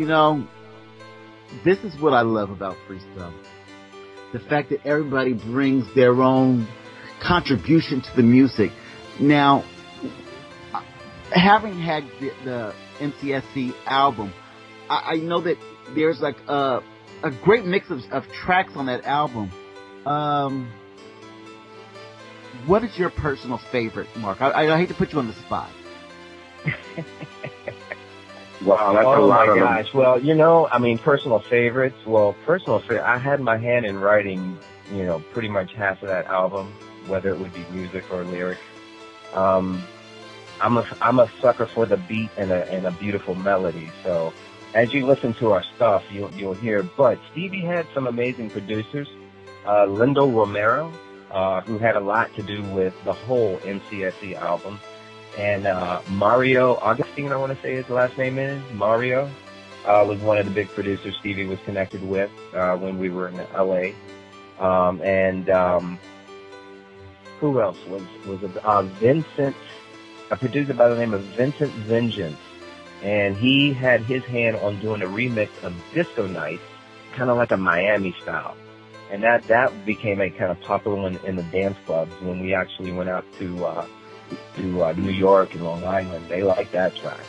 know, this is what I love about freestyle. The fact that everybody brings their own contribution to the music. Now, having had the MCSC album, I know that there's like a great mix of tracks on that album. What is your personal favorite, Mark? I hate to put you on the spot. Wow, that's a Oh lot my of them. gosh. Well, you know, I mean, personal favorites. Well, personal favorite. I had my hand in writing, you know, pretty much half of that album, whether it would be music or lyrics. I'm a sucker for the beat and a beautiful melody. So as you listen to our stuff, you'll hear. But Stevie had some amazing producers. Lindo Romero, who had a lot to do with the whole MCSE album. And Mario Augustine, I want to say his last name is, Mario, was one of the big producers Stevie was connected with when we were in L.A. Who else was Vincent, a producer by the name of Vincent Vengeance. And he had his hand on doing a remix of Disco Nights, kind of like a Miami style. And that became a kind of popular one in the dance clubs when we actually went out to New York and Long Island. They liked that track.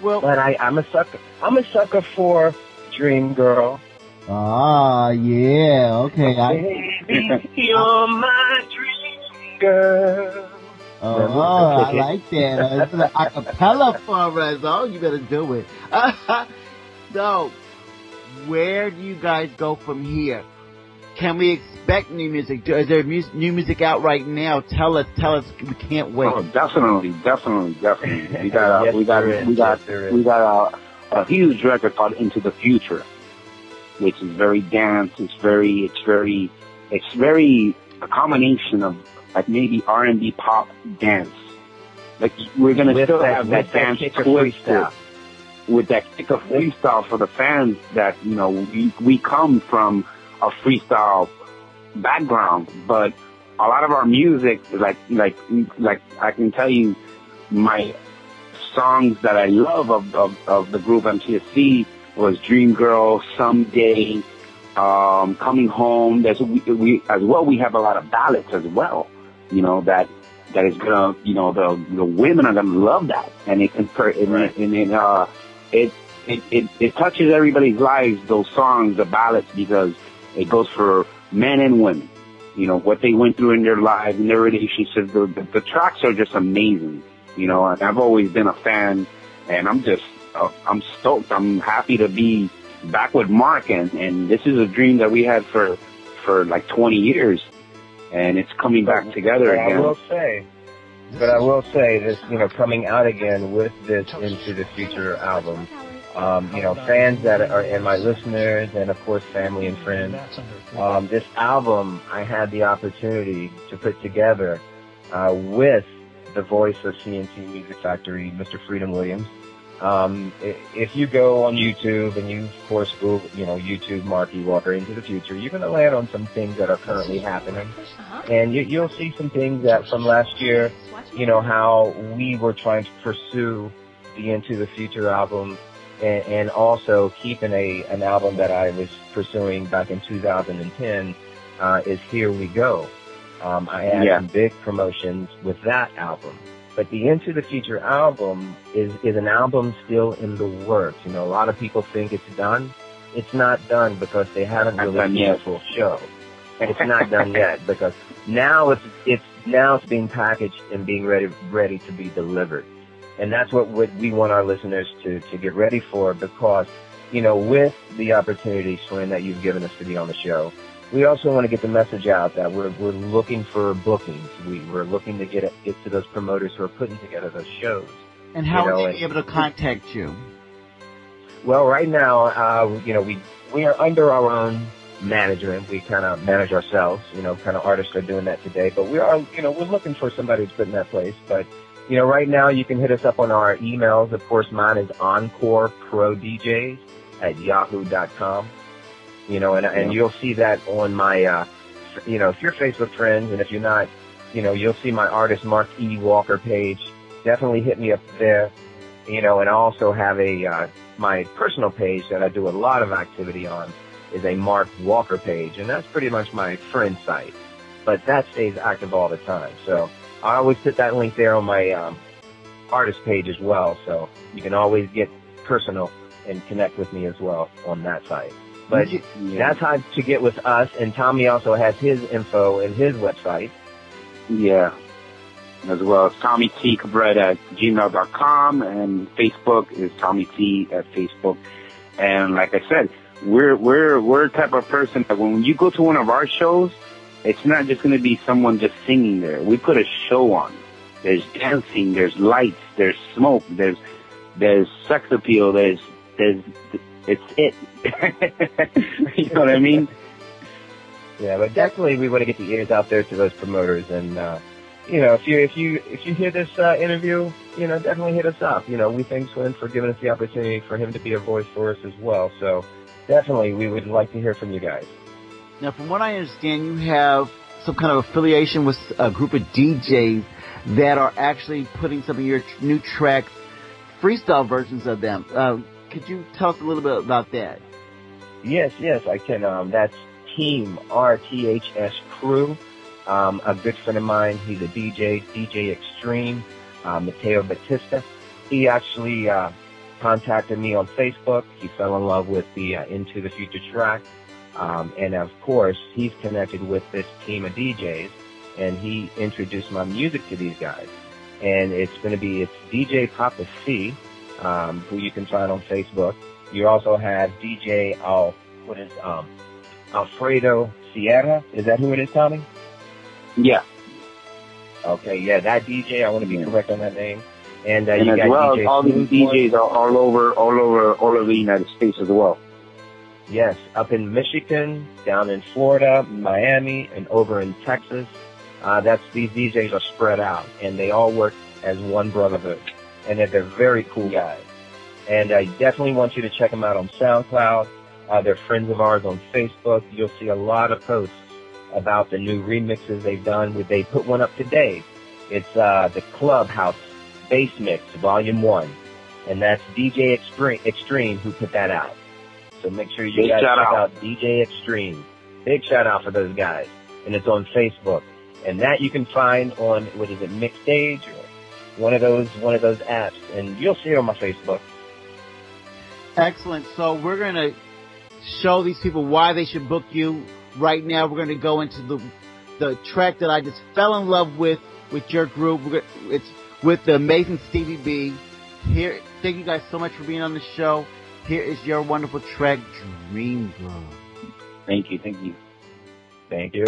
Well, But I'm a sucker. I'm a sucker for Dream Girl. ah, yeah, okay. Baby, you're my dream girl. I like that. It's an acapella for us. Oh, you better do it. So, where do you guys go from here? Can we expect new music? Is there new music out right now? Tell us. We can't wait. Oh, definitely. We got Yes, there is. a huge record called Into the Future, which is very dance. It's very a combination of like maybe R&B, pop, dance. Like we're gonna With still that- have with that that dance kick of twist freestyle. with that kick of freestyle for the fans that, you know, we come from a freestyle background, but a lot of our music, like I can tell you, my songs that I love of the group MTSC was Dream Girl, Someday, Coming Home. We have a lot of ballads as well, you know, that is gonna, you know, the women are gonna love that, and it touches everybody's lives, those songs, the ballads, because it goes for men and women, you know, what they went through in their lives, in their relationships. The tracks are just amazing, you know, and I've always been a fan, and I'm stoked. I'm happy to be back with Mark, and this is a dream that we had for like 20 years, and it's coming back together again. But I will say this, you know, coming out again with this Into the Future album, you know, fans that are, and my listeners, and of course family and friends, this album I had the opportunity to put together with the voice of CNC Music Factory, Mr. Freedom Williams. If you go on YouTube and you, of course, Google, you know, YouTube Marky Walker Into the Future, you're going to land on some things that are currently happening. And you'll see some things that from last year, you know, how we were trying to pursue the Into the Future album, and also keeping an album that I was pursuing back in 2010 is Here We Go. I had some big promotions with that album. But the Into the Future album is an album still in the works. You know, a lot of people think it's done. It's not done because they haven't really seen a full show. And it's not done yet because now it's being packaged and being ready to be delivered. And that's what we want our listeners to get ready for, because, you know, with the opportunity, Swin, that you've given us to be on the show, we also want to get the message out that we're looking for bookings. We're looking to get to those promoters who are putting together those shows. And how would they be able to contact you? Well, right now, you know, we are under our own management. We kind of manage ourselves. You know, kind of artists are doing that today. But we are, you know, we're looking for somebody to put in that place. But, you know, right now you can hit us up on our emails. Of course, mine is encoreprodjs@yahoo.com. You know, and you'll see that on my, you know, if you're Facebook friends, and if you're not, you know, you'll see my artist Mark E. Walker page. Definitely hit me up there. You know, and I also have my personal page that I do a lot of activity on is a Mark Walker page, and that's pretty much my friend site. But that stays active all the time. So I always put that link there on my artist page as well. So you can always get personal and connect with me as well on that site. But that's how to get with us. And Tommy also has his info and his website. Yeah. as well as TommyTCabrera@gmail.com, and Facebook is Tommy T at Facebook. And like I said, we're the type of person that when you go to one of our shows, it's not just going to be someone just singing there. We put a show on. There's dancing, there's lights, there's smoke, there's sex appeal, it's it. You know what I mean? Yeah, but definitely we want to get the ears out there to those promoters, and you know, if you hear this interview, you know, definitely hit us up. You know, we thank Swin for giving us the opportunity for him to be a voice for us as well. So definitely, we would like to hear from you guys. Now, from what I understand, you have some kind of affiliation with a group of DJs that are actually putting some of your new tracks, freestyle versions of them. Could you tell us a little bit about that? Yes, I can. That's Team RTHS Crew. A good friend of mine, he's a DJ Extreme, Mateo Batista. He actually contacted me on Facebook. He fell in love with the Into the Future track. And of course, he's connected with this team of DJs, and he introduced my music to these guys. And it's DJ Papa C, who you can find on Facebook. You also have DJ Alfredo Sierra. Is that who it is, Tommy? Yeah. Okay, yeah, that DJ, I want to be correct on that name. And you as got well, DJ all these DJs are all over the United States as well. Yes, up in Michigan, down in Florida, Miami, and over in Texas. These DJs are spread out, and they all work as one brotherhood. And they're very cool guys. And I definitely want you to check them out on SoundCloud. They're friends of ours on Facebook. You'll see a lot of posts about the new remixes they've done. They put one up today. It's the Clubhouse Bass Mix, Volume 1. And that's DJ Extreme who put that out. So make sure you guys check out DJ Extreme. Big shout out for those guys. And it's on Facebook. And that you can find on, Mixstage or one of those apps. And you'll see it on my Facebook. Excellent. So we're going to show these people why they should book you. Right now, we're going to go into the track that I just fell in love with your group. It's with the amazing Stevie B. Here, thank you guys so much for being on the show. Here is your wonderful track, Dream Girl. Thank you. Thank you.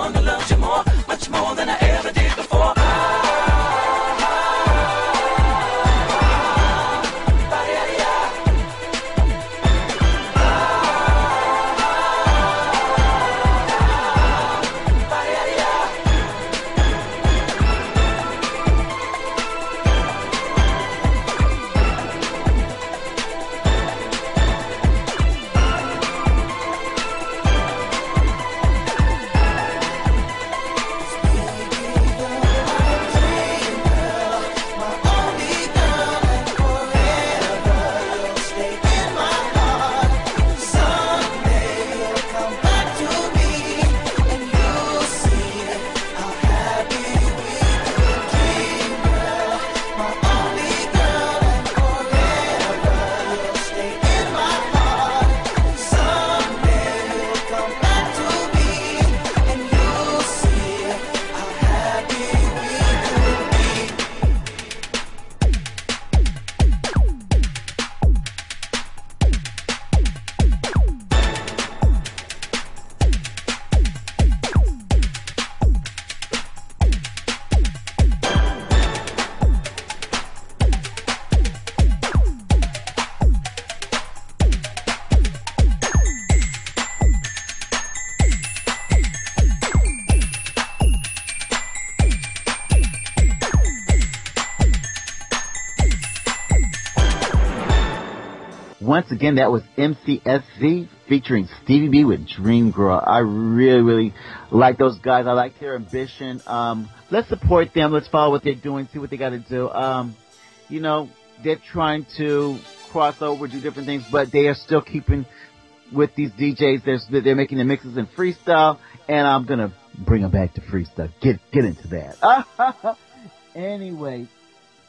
one that loves you more, much more than I ever did before. Once again, that was MCSC featuring Stevie B with Dream Girl. I really, really like those guys. I like their ambition. Let's support them. Let's follow what they're doing, see what they got to do. You know, they're trying to cross over, do different things, but they are still keeping with these DJs. They're making the mixes in freestyle, and I'm going to bring them back to freestyle. Get into that. Anyway.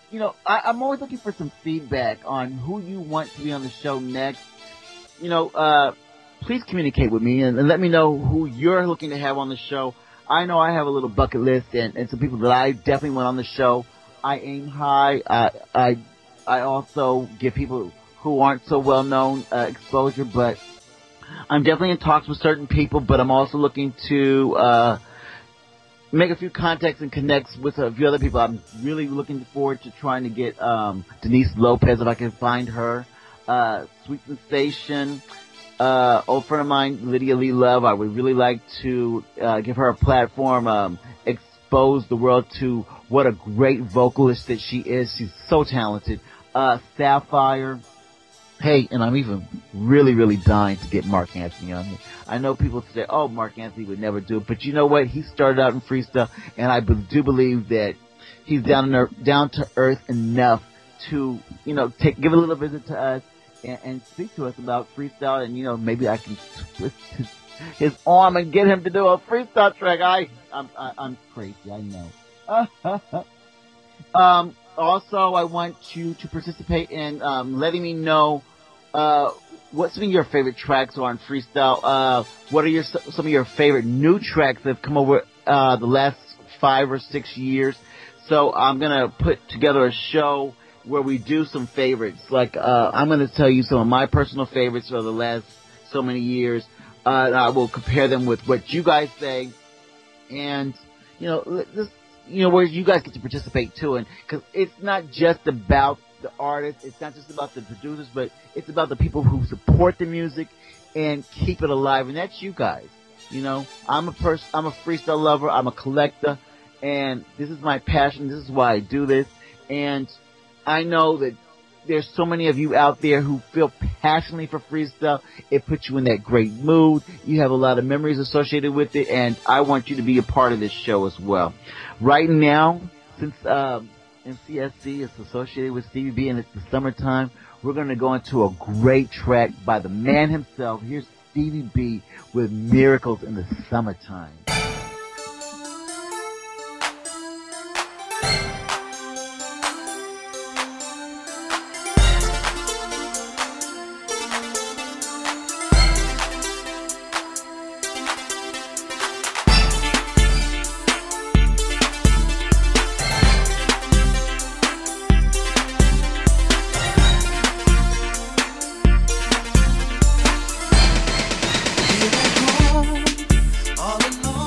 You know, I'm always looking for some feedback on who you want to be on the show next. You know, please communicate with me and let me know who you're looking to have on the show. I know I have a little bucket list and some people that I definitely want on the show. I aim high. I also give people who aren't so well known exposure, but I'm definitely in talks with certain people, but I'm also looking to make a few contacts and connects with a few other people. I'm really looking forward to trying to get Denise Lopez, if I can find her. Sweet Sensation, old friend of mine, Lydia Lee Love. I would really like to give her a platform, expose the world to what a great vocalist that she is. She's so talented. Sapphire. Hey, and I'm even really, really dying to get Mark Anthony on here. I know people say, oh, Mark Anthony would never do it. But you know what? He started out in freestyle, and I do believe that he's down to earth enough to, you know, give a little visit to us and speak to us about freestyle. And, you know, maybe I can twist his arm and get him to do a freestyle track. I'm crazy, I know. Also, I want you to participate in letting me know what some of your favorite tracks are on freestyle. What are some of your favorite new tracks that have come over the last 5 or 6 years? So I'm gonna put together a show where we do some favorites. Like I'm gonna tell you some of my personal favorites for the last so many years. And I will compare them with what you guys say, and you know, where you guys get to participate too. And cause it's not just about the artists, it's not just about the producers, but it's about the people who support the music and keep it alive. And that's you guys. You know, I'm a freestyle lover, I'm a collector, and this is my passion. This is why I do this. And I know that there's so many of you out there who feel passionately for freestyle. It puts you in that great mood. You have a lot of memories associated with it, and I want you to be a part of this show as well. Right now, since MCSC is associated with Stevie B and it's the summertime, we're going to go into a great track by the man himself. Here's Stevie B with Miracles in the Summertime. All alone.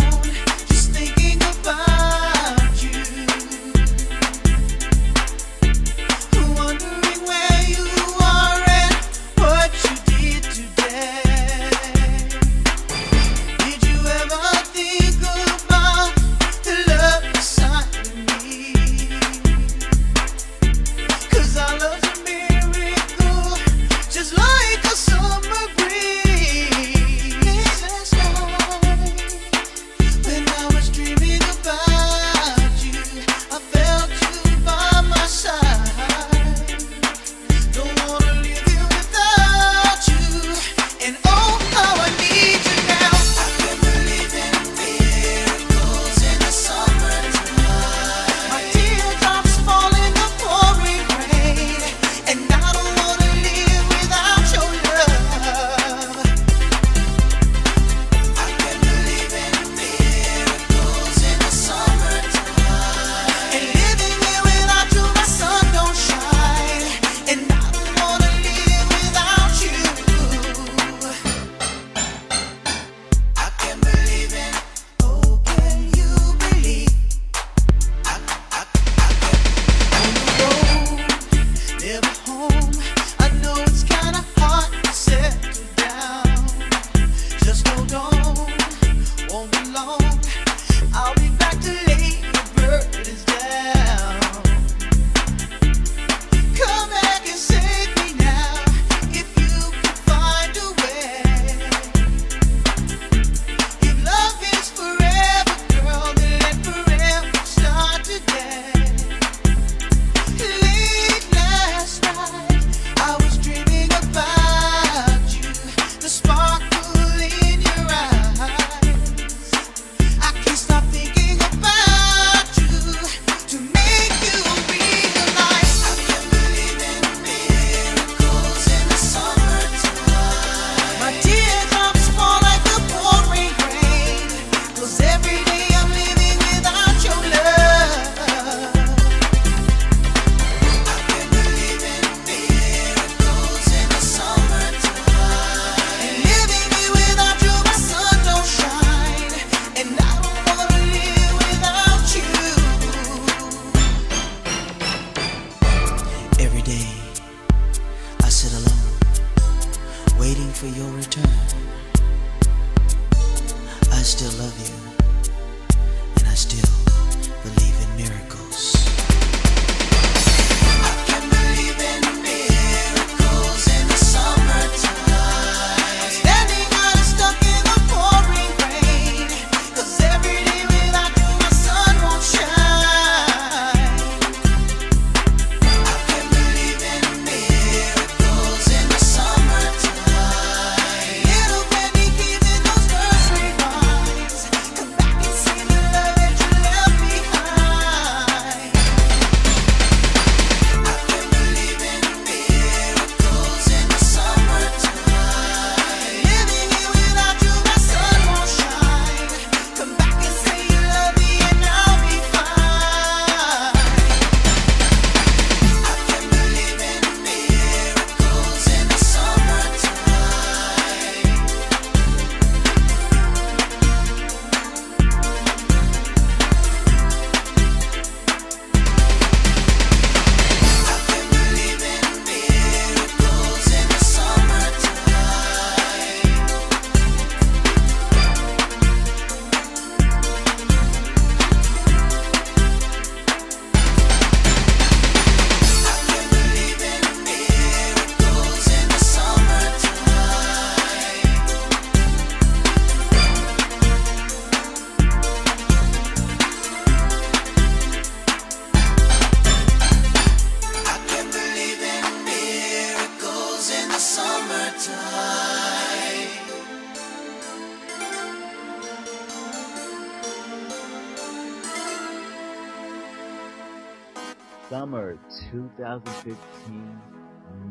Summer 2015,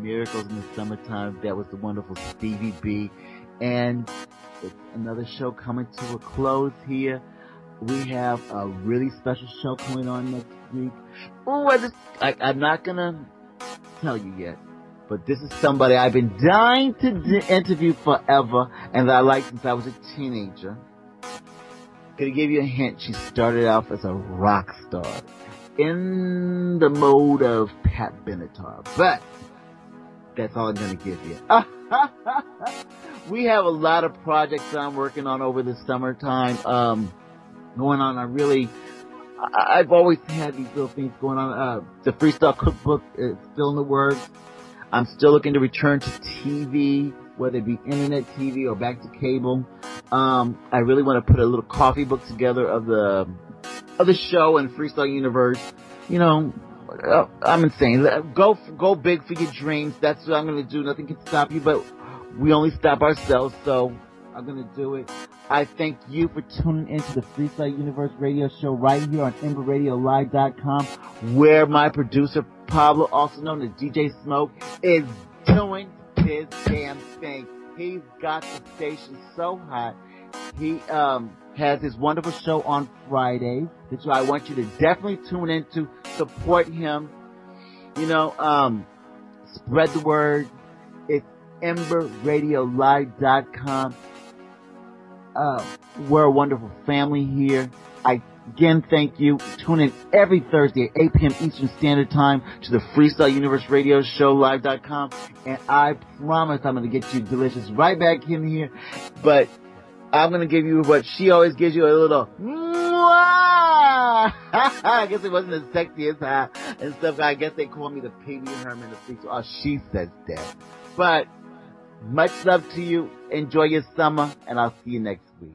Miracles in the Summertime. That was the wonderful Stevie B. And it's another show coming to a close here. We have a really special show coming on next week. Oh, I'm not gonna tell you yet, but this is somebody I've been dying to interview forever, and that I like since I was a teenager. Gonna give you a hint. She started off as a rock star in the mode of Pat Benatar, but that's all I'm gonna give you. We have a lot of projects that I'm working on over the summertime. Going on. I've always had these little things going on. The Freestyle Cookbook is still in the works. I'm still looking to return to TV, whether it be internet TV or back to cable. I really want to put a little coffee book together of the show and Freestyle Universe. You know, I'm insane. Go big for your dreams. That's what I'm going to do. Nothing can stop you, but we only stop ourselves, so I'm going to do it. I thank you for tuning into the Freestyle Universe radio show right here on EmberRadioLive.com, where my producer, Pablo, also known as DJ Smoke, is doing his damn thing. He's got the station so hot. He has his wonderful show on Fridays, which I want you to definitely tune in to support him. You know, spread the word. It's EmberRadioLive.com. We're a wonderful family here. I again thank you. Tune in every Thursday at 8 p.m. Eastern Standard Time to the Freestyle Universe Radio Show Live.com, and I promise I'm going to get you delicious right back in here. But I'm going to give you what she always gives you, a little mwah! I guess it wasn't as sexy as that and stuff. I guess they call me the Pee Wee Herman of Freestyle. Oh, she says that. But much love to you. Enjoy your summer, and I'll see you next week.